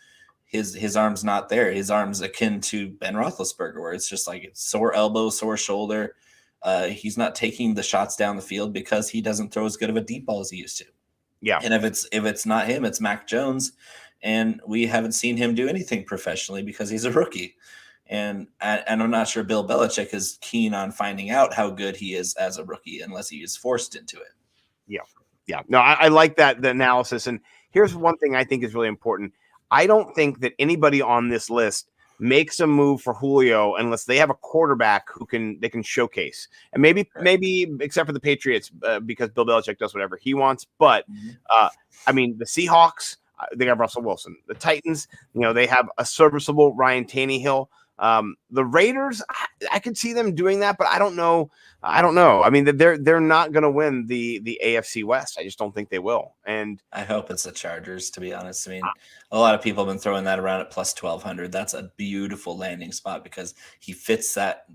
His arm's not there. His arm's akin to Ben Roethlisberger, where it's just like it's sore elbow, sore shoulder. He's not taking the shots down the field because he doesn't throw as good of a deep ball as he used to. Yeah. And if it's not him, it's Mac Jones, and we haven't seen him do anything professionally because he's a rookie. And I'm not sure Bill Belichick is keen on finding out how good he is as a rookie unless he is forced into it. Yeah. No, I like the analysis. And here's one thing I think is really important. I don't think that anybody on this list makes a move for Julio unless they have a quarterback they can showcase. And maybe except for the Patriots, because Bill Belichick does whatever he wants. But I mean, the Seahawks, they got Russell Wilson. The Titans, they have a serviceable Ryan Tannehill. The Raiders, I could see them doing that, but I don't know. I mean, they're not going to win the AFC West. I just don't think they will. And I hope it's the Chargers, to be honest. I mean, a lot of people have been throwing that around at plus 1,200. That's a beautiful landing spot because he fits that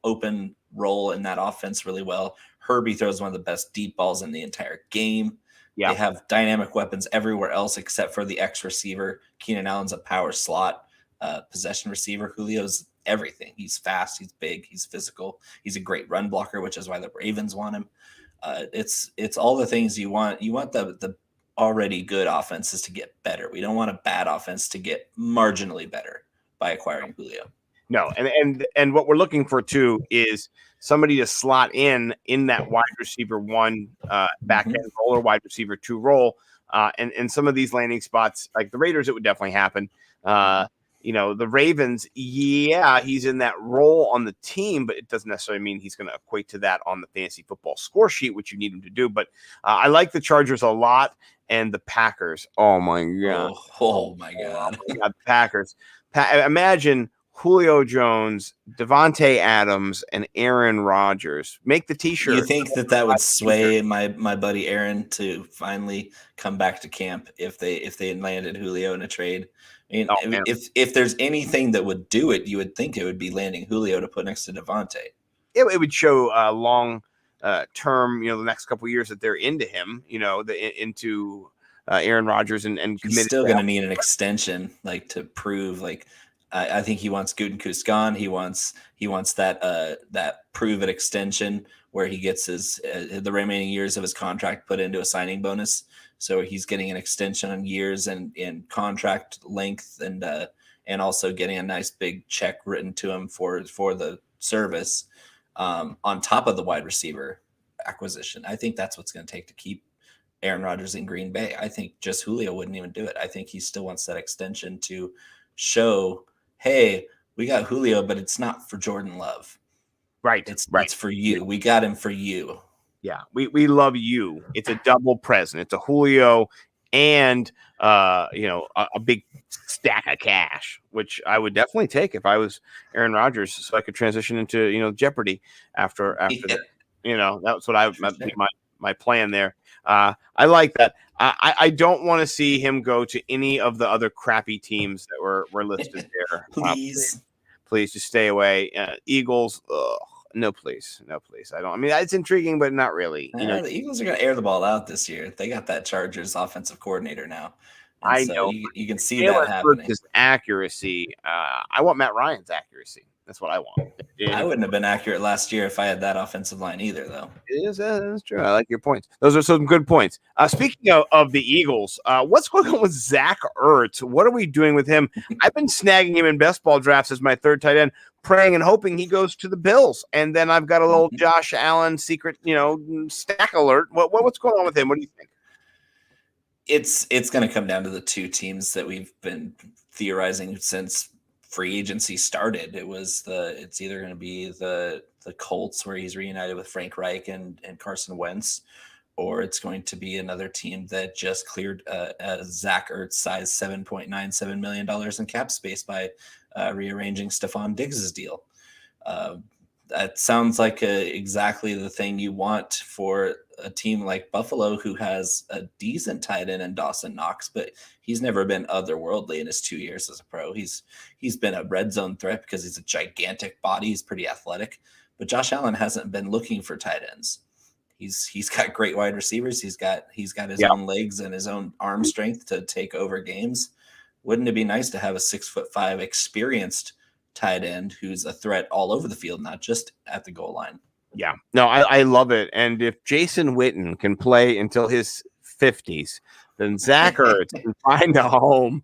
open role in that offense really well. Herbie throws one of the best deep balls in the entire game. Yeah. They have dynamic weapons everywhere else except for the X receiver. Keenan Allen's a power slot possession receiver. Julio's everything. He's fast. He's big. He's physical. He's a great run blocker, which is why the Ravens want him. It's all the things you want. You want the already good offenses to get better. We don't want a bad offense to get marginally better by acquiring Julio. No, and what we're looking for too is somebody to slot in that wide receiver one back end role or wide receiver two role. And some of these landing spots, like the Raiders, it would definitely happen. The Ravens, he's in that role on the team, but it doesn't necessarily mean he's going to equate to that on the fantasy football score sheet, which you need him to do. But I like the Chargers a lot, and the Packers. Oh my god! Oh my god! The Packers. Imagine Julio Jones, Devontae Adams, and Aaron Rodgers make the T-shirt. You think that would sway my buddy Aaron to finally come back to camp if they landed Julio in a trade? I mean, if there's anything that would do it, you would think it would be landing Julio to put next to Devontae. It would show long term, the next couple of years that they're into him, into Aaron Rodgers and he's still going to need an extension, like to prove like. I think he wants Gutekunst gone. He wants that prove it extension where he gets the remaining years of his contract put into a signing bonus. So he's getting an extension on years and in contract length and also getting a nice big check written to him for the service on top of the wide receiver acquisition. I think that's what's going to take to keep Aaron Rodgers in Green Bay. I think just Julio wouldn't even do it. I think he still wants that extension to show, hey, we got Julio, but it's not for Jordan Love. Right. It's for you. We got him for you. Yeah, we love you. It's a double present. It's a Julio and a big stack of cash, which I would definitely take if I was Aaron Rodgers, so I could transition into Jeopardy after that. That's what my plan there. I like that. I don't want to see him go to any of the other crappy teams that were listed there. Please just stay away. Eagles. No, please. I don't. I mean, it's intriguing, but not really. The Eagles are going to air the ball out this year. They got that Chargers offensive coordinator now. I know. You can see that happening. His accuracy. I want Matt Ryan's accuracy. That's what I want. I wouldn't have been accurate last year if I had that offensive line either, though. That's true. I like your points. Those are some good points. Speaking of the Eagles, what's going on with Zach Ertz? What are we doing with him? I've been snagging him in best ball drafts as my third tight end, praying and hoping he goes to the Bills. And then I've got a little Josh Allen secret, stack alert. What's going on with him? What do you think? It's going to come down to the two teams that we've been theorizing since free agency started. It's either going to be the Colts, where he's reunited with Frank Reich and Carson Wentz, or it's going to be another team that just cleared a Zach Ertz size $7.97 million in cap space by rearranging Stephon Diggs's deal. That sounds like exactly the thing you want for a team like Buffalo, who has a decent tight end in Dawson Knox, but he's never been otherworldly in his 2 years as a pro. He's been a red zone threat because he's a gigantic body. He's pretty athletic, but Josh Allen hasn't been looking for tight ends. He's got great wide receivers. He's got his own legs and his own arm strength to take over games. Wouldn't it be nice to have a 6'5" experienced tight end who's a threat all over the field, not just at the goal line? Yeah, no, I love it. And if Jason Witten can play until his 50s, then Zach Ertz can find a home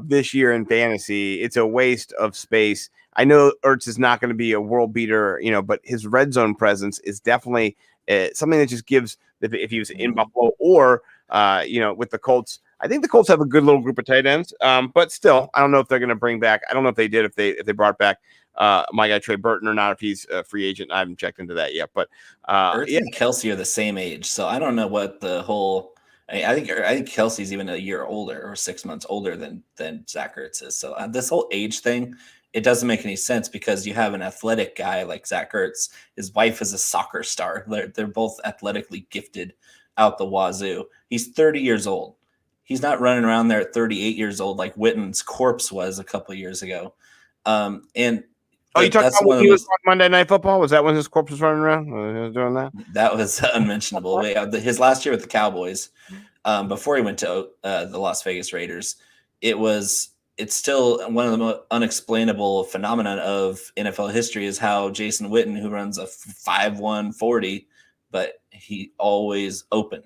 this year in fantasy. It's a waste of space. I know Ertz is not going to be a world beater, but his red zone presence is definitely something that just gives, if he was in Buffalo or, with the Colts. I think the Colts have a good little group of tight ends, but still, I don't know if they're going to bring back. I don't know if they did, if they brought back my guy Trey Burton or not, if he's a free agent. I haven't checked into that yet. But Ertz and Kelsey are the same age, so I don't know what the whole. I think Kelsey's even a year older or 6 months older than Zach Ertz is. So this whole age thing, it doesn't make any sense because you have an athletic guy like Zach Ertz. His wife is a soccer star. They're both athletically gifted out the wazoo. He's 30 years old. He's not running around there at 38 years old like Witten's corpse was a couple of years ago. And you talking about when he was on Monday Night Football? Was that when his corpse was running around? He was doing that? That was unmentionable. His last year with the Cowboys, before he went to the Las Vegas Raiders, it's still one of the most unexplainable phenomenon of NFL history is how Jason Witten, who runs a 5'1" 40, but he always open,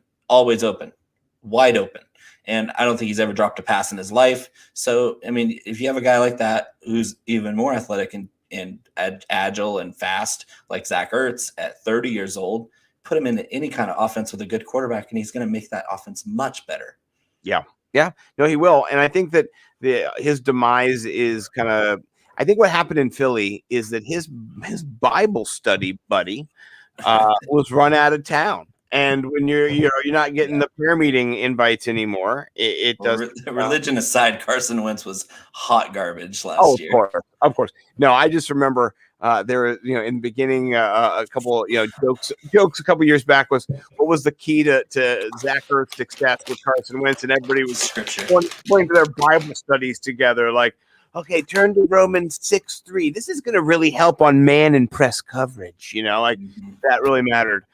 wide open. And I don't think he's ever dropped a pass in his life. So, I mean, if you have a guy like that who's even more athletic and agile and fast, like Zach Ertz at 30 years old, put him in any kind of offense with a good quarterback, and he's going to make that offense much better. Yeah. No, he will. And I think that his demise is kind of – I think what happened in Philly is that his Bible study buddy was run out of town. And when you're not getting the prayer meeting invites anymore, it does. Religion aside, Carson Wentz was hot garbage last year. Of course. No, I just remember there was, in the beginning, a couple, jokes a couple years back was what was the key to Zach Ertz's success with Carson Wentz, and everybody was pointing to their Bible studies together, like, okay, turn to Romans 6:3. This is going to really help on man and press coverage. That really mattered.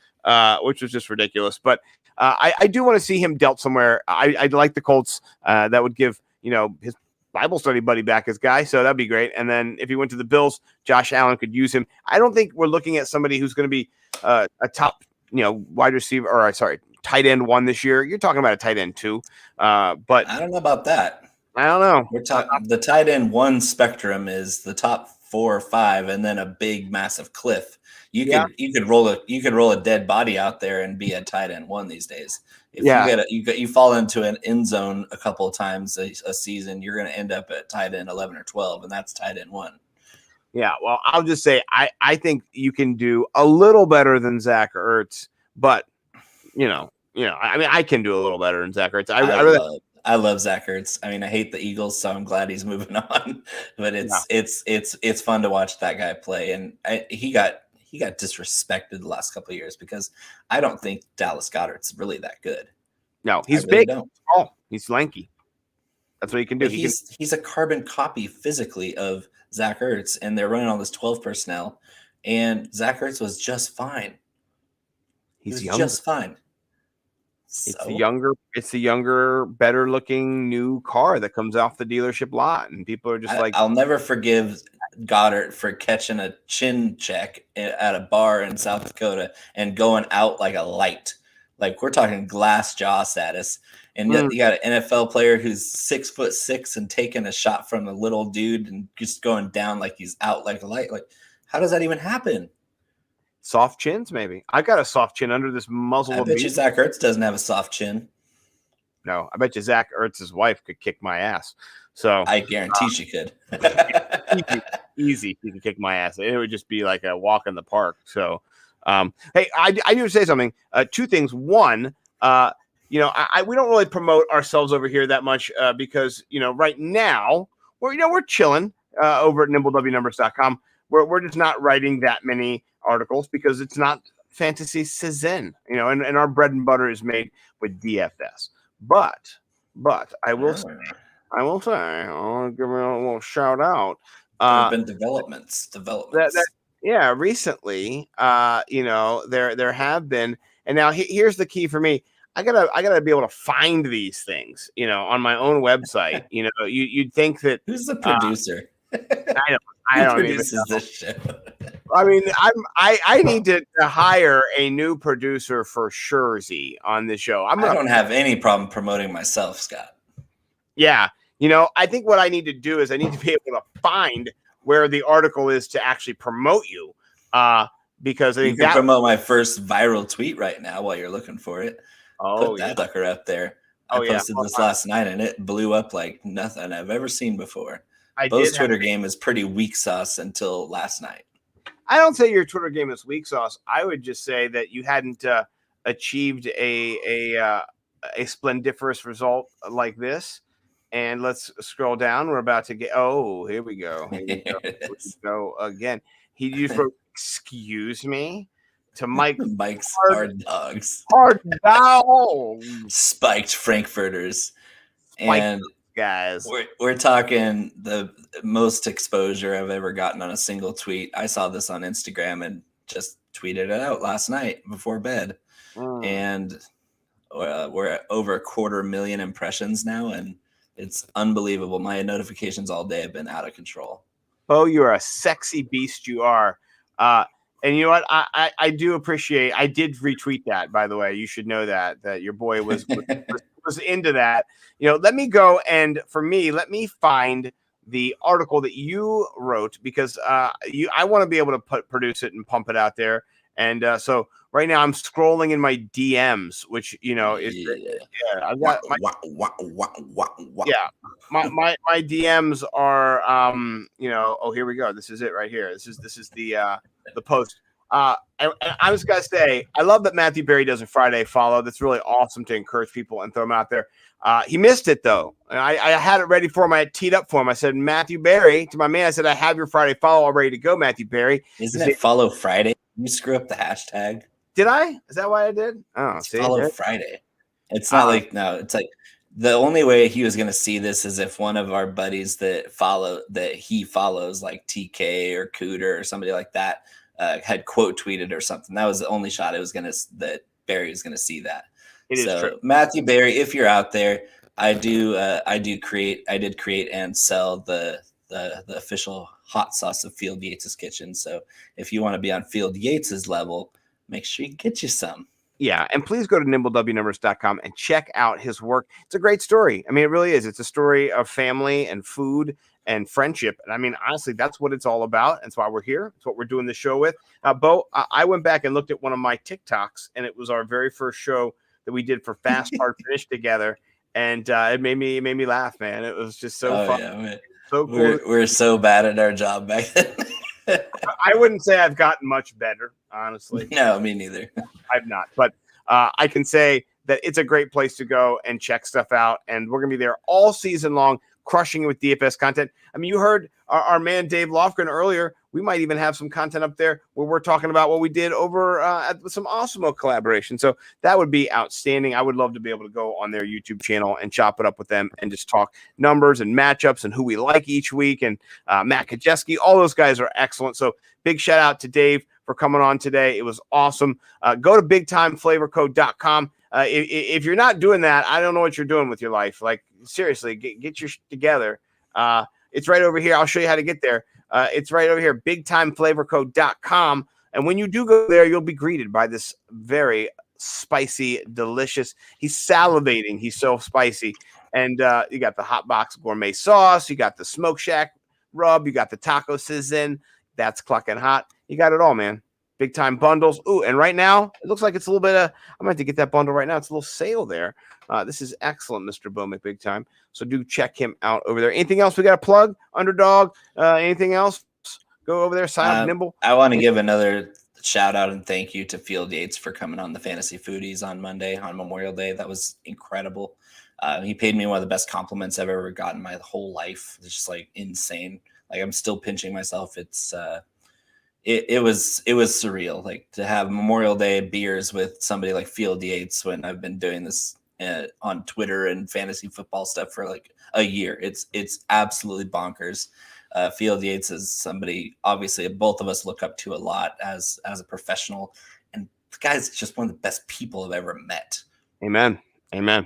Which was just ridiculous. But I do want to see him dealt somewhere. I'd like the Colts. That would give, his Bible study buddy back as guy. So that'd be great. And then if he went to the Bills, Josh Allen could use him. I don't think we're looking at somebody who's going to be a top, wide receiver or tight end 1 this year. You're talking about a tight end 2. But I don't know about that. I don't know. We're talking the tight end 1 spectrum is the top 4 or 5, and then a big, massive cliff. You could roll a dead body out there and be a tight end 1 these days. If you fall into an end zone a couple of times a season, you're going to end up at tight end 11 or 12, and that's tight end 1. Yeah, well, I'll just say I think you can do a little better than Zach Ertz, but I can do a little better than Zach Ertz. I love Zach Ertz. I mean, I hate the Eagles, so I'm glad he's moving on. But it's fun to watch that guy play, and he got disrespected the last couple of years because I don't think Dallas Goedert's really that good. No, he's big. Oh, he's lanky. That's what he can do. He's a carbon copy physically of Zach Ertz, and they're running all this 12 personnel, and Zach Ertz was just fine. He's just fine. It's the younger, better looking new car that comes off the dealership lot, and people are just I'll never forgive Goddard for catching a chin check at a bar in South Dakota and going out like a light. Like, we're talking glass jaw status. And yet you got an NFL player who's 6'6" and taking a shot from a little dude and just going down like he's out like a light. Like, how does that even happen? Soft chins, maybe. I got a soft chin under this muzzle. I bet you Zach Ertz doesn't have a soft chin. No, I bet you Zach Ertz's wife could kick my ass. So I guarantee she could. Easy, she could kick my ass. It would just be like a walk in the park. So Hey, I do say something. Two things. One, we don't really promote ourselves over here that much because right now we're chilling over at nimblewnumbers.com. We're just not writing that many articles because it's not fantasy season, and our bread and butter is made with DFS. But I will say, I'll give me a little shout out. There have been developments. Recently, there have been, and now here's the key for me. I gotta be able to find these things, on my own website. You'd think that who's the producer? I don't produces even know. This show. I mean, I need to hire a new producer for Shurzy on this show. I don't have any problem promoting myself, Scott. Yeah, I think what I need to do is I need to be able to find where the article is to actually promote you, because I think you can promote my first viral tweet right now while you're looking for it. Put that sucker up there. I posted this last night and it blew up like nothing I've ever seen before. Bo's Twitter game is pretty weak sauce until last night. I don't say your Twitter game is weak sauce. I would just say that you hadn't achieved a splendiferous result like this. And let's scroll down. We're about to get. Oh, here we go. Here we go again. He just wrote, "Excuse me," to Mike's hard dogs. Hard dogs. Spiked Frankfurters. And guys, we're talking the most exposure I've ever gotten on a single tweet. I saw this on Instagram and just tweeted it out last night before bed. And we're at over 250,000 impressions now, and it's unbelievable. My notifications all day have been out of control. Oh, you're a sexy beast. You are. And you know what? I do appreciate. I did retweet that, by the way. You should know that your boy was into that. Let me go and let me find the article that you wrote because I want to be able to produce it and pump it out there. And so right now I'm scrolling in my DMs, which is I've got my DMs are oh, here we go. This is it right here. This is the post. And I was gonna say I love that Matthew Berry does a Friday follow. That's really awesome to encourage people and throw them out there. He missed it though. I had it ready for him. I had teed up for him. I said, Matthew Berry, to my man, I said, I have your Friday follow all ready to go, Matthew Berry. Isn't it follow Friday? You screw up the hashtag. Did I? Is that why I did? Oh, see, follow Friday. It's not it's like the only way he was going to see this is if one of our buddies that he follows, like TK or Cooter or somebody like that, had quote tweeted or something. That was the only shot that Barry was going to see that. It is true. Matthew Barry, if you're out there, I did create and sell the official hot sauce of Field Yates's Kitchen. So if you want to be on Field Yates's level, make sure you get you some. Yeah, and please go to nimblewnumbers.com and check out his work. It's a great story. I mean, it really is. It's a story of family and food and friendship. And I mean, honestly, that's what it's all about. That's why we're here. That's what we're doing the show with. Bo, I went back and looked at one of my TikToks, and it was our very first show that we did for Fast Hard Finish together. And it made me laugh, man. It was just so fun. Yeah, so cool. We're so bad at our job back then. I wouldn't say I've gotten much better, honestly. No, me neither. I've not. But I can say that it's a great place to go and check stuff out. And we're going to be there all season long, crushing it with DFS content. I mean, you heard our man Dave Loughran earlier. We might even have some content up there where we're talking about what we did over at some Awesemo collaboration. So that would be outstanding. I would love to be able to go on their YouTube channel and chop it up with them and just talk numbers and matchups and who we like each week. And Matt Kajeski, all those guys are excellent. So big shout out to Dave for coming on today. It was awesome. Go to bigtimeflavorcode.com. If you're not doing that, I don't know what you're doing with your life. Like, seriously, get your shit together. It's right over here. I'll show you how to get there. It's right over here, bigtimeflavorcode.com. And when you do go there, you'll be greeted by this very spicy, delicious. He's salivating. He's so spicy. And you got the Hot Box Gourmet Sauce. You got the Smoke Shack Rub. You got the Taco Sizzin. That's clucking hot. You got it all, man. Big time bundles. Ooh, and right now, it looks like it's a little bit of, I'm going to get that bundle right now. It's a little sale there. This is excellent, Mr. Bowman, big time. So do check him out over there. Anything else we got to plug? Underdog? Anything else? Go over there, sign up, Nimble. I want to give another shout out and thank you to Field Yates for coming on the Fantasy Foodies on Monday on Memorial Day. That was incredible. He paid me one of the best compliments I've ever gotten my whole life. It's just like insane. Like I'm still pinching myself. It's it was surreal. Like to have Memorial Day beers with somebody like Field Yates when I've been doing this on Twitter and fantasy football stuff for like a year. It's absolutely bonkers. Field Yates is somebody obviously both of us look up to a lot as a professional, and the guy's just one of the best people I've ever met. Amen.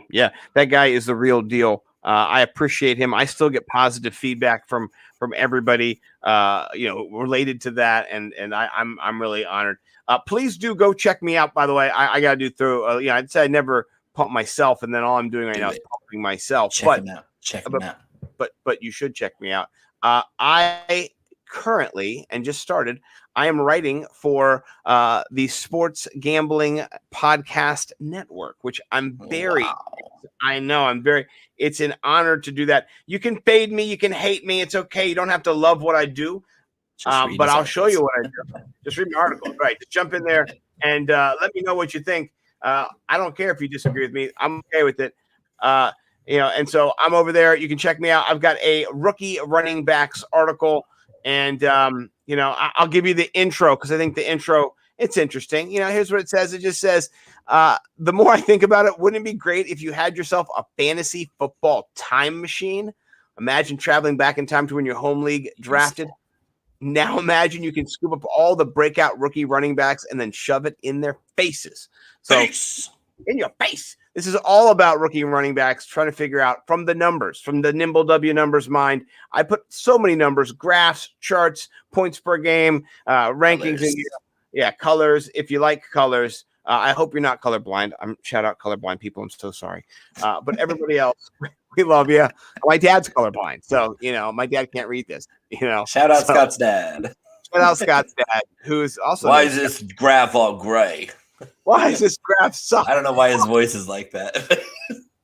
Yeah, that guy is the real deal. I appreciate him. I still get positive feedback from everybody, related to that, and I'm really honored. Please do go check me out. By the way, I got to do through. I'd say I never pump myself, and then all I'm doing right now is pumping myself. Check him out. But you should check me out. I currently and just started. I am writing for the Sports Gambling Podcast Network, which I'm very. Wow. I know I'm very. It's an honor to do that. You can fade me, you can hate me. It's okay. You don't have to love what I do, but I'll show you what I do. Just read my article, right? Just jump in there and let me know what you think. I don't care if you disagree with me. I'm okay with it. And so I'm over there. You can check me out. I've got a rookie running backs article, and I'll give you the intro because I think the intro, it's interesting. Here's what it says. It just says, the more I think about it, wouldn't it be great if you had yourself a fantasy football time machine? Imagine traveling back in time to when your home league drafted. Now imagine you can scoop up all the breakout rookie running backs and then shove it in their faces. So in your face. This is all about rookie running backs, trying to figure out from the numbers, from the Nimble W numbers mind. I put so many numbers, graphs, charts, points per game, rankings, and colors. If you like colors, I hope you're not colorblind. Shout out colorblind people. I'm so sorry. But everybody else, we love you. My dad's colorblind. So, my dad can't read this, Shout out Scott's dad. Shout out Scott's dad, who's also. Why is this graph all gray? Why is this graph suck? I don't know why his voice is like that.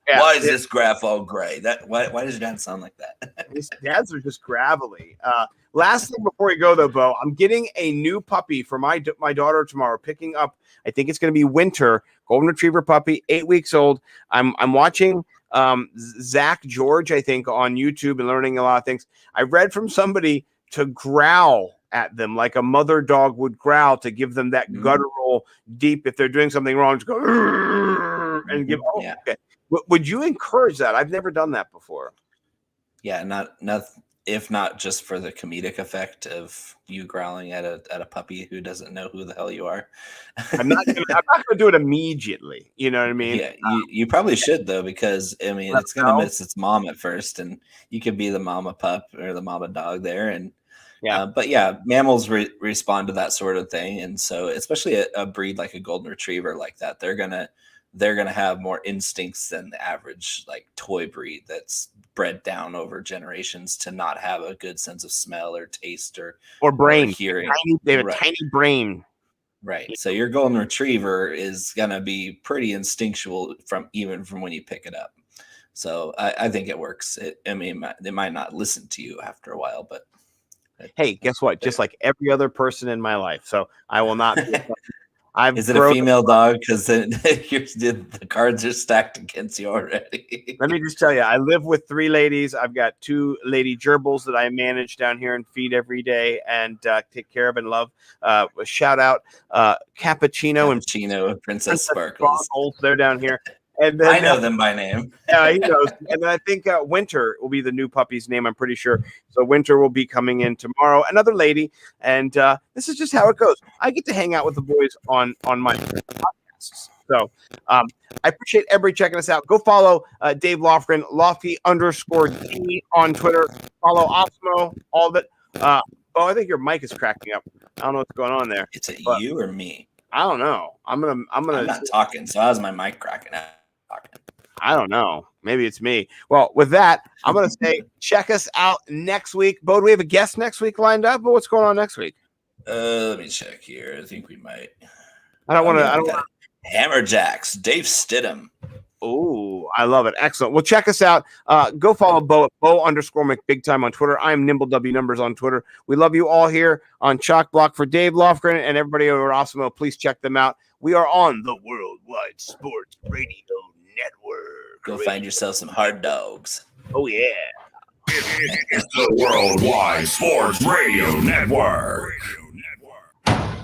Why is this graph all gray? Why does your dad sound like that? His dads are just gravelly. Last thing before we go, though, Bo, I'm getting a new puppy for my daughter tomorrow. Picking up, I think it's going to be Winter, golden retriever puppy, 8 weeks old. I'm watching Zach George, I think, on YouTube and learning a lot of things. I read from somebody to growl at them like a mother dog would growl to give them that guttural deep. If they're doing something wrong, just go and give. Oh, yeah. Okay. Would you encourage that? I've never done that before. Yeah, not if not just for the comedic effect of you growling at a puppy who doesn't know who the hell you are. I'm not going to do it immediately. You know what I mean? Yeah, you probably should though, because it's going to miss its mom at first, and you could be the mama pup or the mama dog there, and. Yeah, but mammals respond to that sort of thing, and so especially a breed like a golden retriever like that, they're gonna have more instincts than the average like toy breed that's bred down over generations to not have a good sense of smell or taste or brain or hearing. They have a tiny brain, right? So your golden retriever is gonna be pretty instinctual from when you pick it up. So I think it works. They might not listen to you after a while, but. Hey, guess what? Just like every other person in my life. So I will not. Is it a female dog? Because the cards are stacked against you already. Let me just tell you, I live with 3 ladies. I've got 2 lady gerbils that I manage down here and feed every day and take care of and love. Shout out Cappuccino and Princess Sparkles. They're down here. And then, I know them by name. Yeah, he knows. And then I think Winter will be the new puppy's name, I'm pretty sure. So Winter will be coming in tomorrow. Another lady. And this is just how it goes. I get to hang out with the boys on my podcasts. So I appreciate everybody checking us out. Go follow Dave Loughran, Lofty_D on Twitter. Follow Awesemo, all of it. I think your mic is cracking up. I don't know what's going on there. Is it you or me? I don't know. I'm not talking, so how's my mic cracking out? I don't know. Maybe it's me. Well, with that, I'm going to say check us out next week. Bo, do we have a guest next week lined up? But what's going on next week? Let me check here. I think we might. I don't want to. Hammerjacks, Dave Stidham. Oh, I love it. Excellent. Well, check us out. Go follow Bo at Bo_McBigTime on Twitter. I am NimbleWNumbers on Twitter. We love you all here on Chalk Block. For Dave Loughran and everybody over at Awesemo, please check them out. We are on the Worldwide Sports Radio Network. Go find yourself some hard dogs. Oh, yeah. It's the Worldwide Sports Radio Network.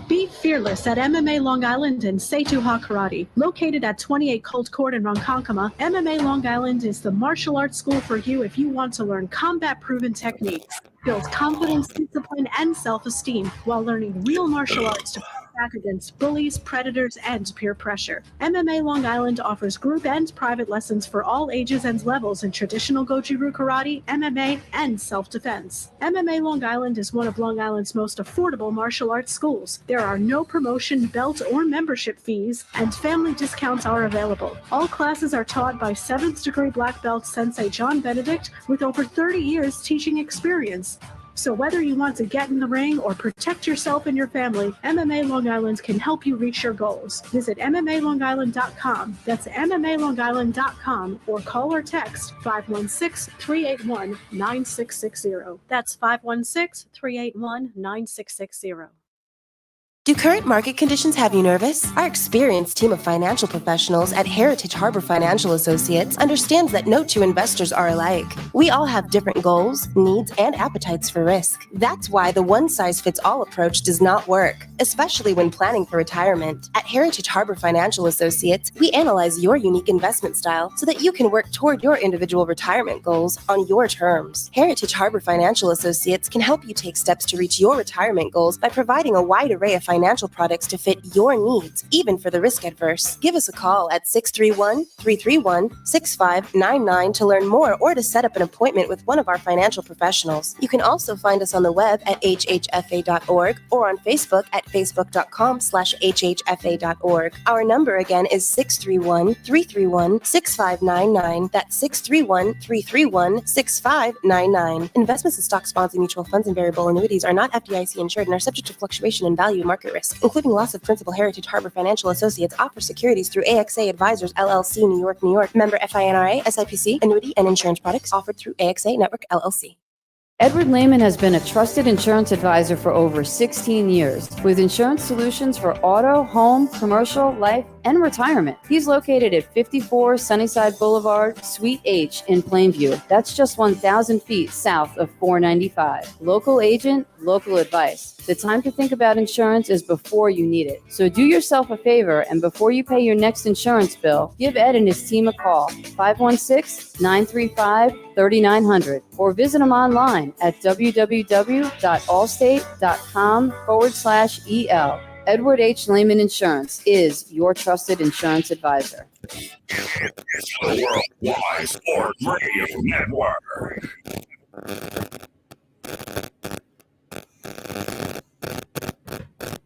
Be fearless at MMA Long Island and Seituha Karate. Located at 28 Colt Court in Ronkonkoma, MMA Long Island is the martial arts school for you if you want to learn combat-proven techniques, build confidence, discipline, and self-esteem while learning real martial arts to fight back against bullies, predators, and peer pressure. MMA Long Island offers group and private lessons for all ages and levels in traditional Goju-Ryu karate, MMA, and self-defense. MMA Long Island is one of Long Island's most affordable martial arts schools. There are no promotion, belt, or membership fees, and family discounts are available. All classes are taught by 7th degree black belt Sensei John Benedict with over 30 years teaching experience. So whether you want to get in the ring or protect yourself and your family, MMA Long Island can help you reach your goals. Visit MMALongIsland.com. That's MMALongIsland.com or call or text 516-381-9660. That's 516-381-9660. Do current market conditions have you nervous? Our experienced team of financial professionals at Heritage Harbor Financial Associates understands that no two investors are alike. We all have different goals, needs, and appetites for risk. That's why the one-size-fits-all approach does not work, especially when planning for retirement. At Heritage Harbor Financial Associates, we analyze your unique investment style so that you can work toward your individual retirement goals on your terms. Heritage Harbor Financial Associates can help you take steps to reach your retirement goals by providing a wide array of financial products to fit your needs, even for the risk adverse. Give us a call at 631-331-6599 to learn more or to set up an appointment with one of our financial professionals. You can also find us on the web at hhfa.org or on Facebook at facebook.com/hhfa.org. Our number again is 631-331-6599. That's 631-331-6599. Investments in stock, bonds, and mutual funds and variable annuities are not FDIC insured and are subject to fluctuation in value and market risk, including loss of principal. Heritage Harbor Financial Associates offers securities through AXA Advisors LLC, New York, New York. Member FINRA, SIPC. Annuity and insurance products offered through AXA Network LLC. Edward Lehman has been a trusted insurance advisor for over 16 years with insurance solutions for auto, home, commercial, life, and retirement. He's located at 54 Sunnyside Boulevard, Suite H in Plainview. That's just 1,000 feet south of 495. Local agent, local advice. The time to think about insurance is before you need it. So do yourself a favor, and before you pay your next insurance bill, give Ed and his team a call, 516-935-3900, or visit them online at www.allstate.com/EL. Edward H. Lehman Insurance is your trusted insurance advisor. It's the Worldwide Sports Radio Network.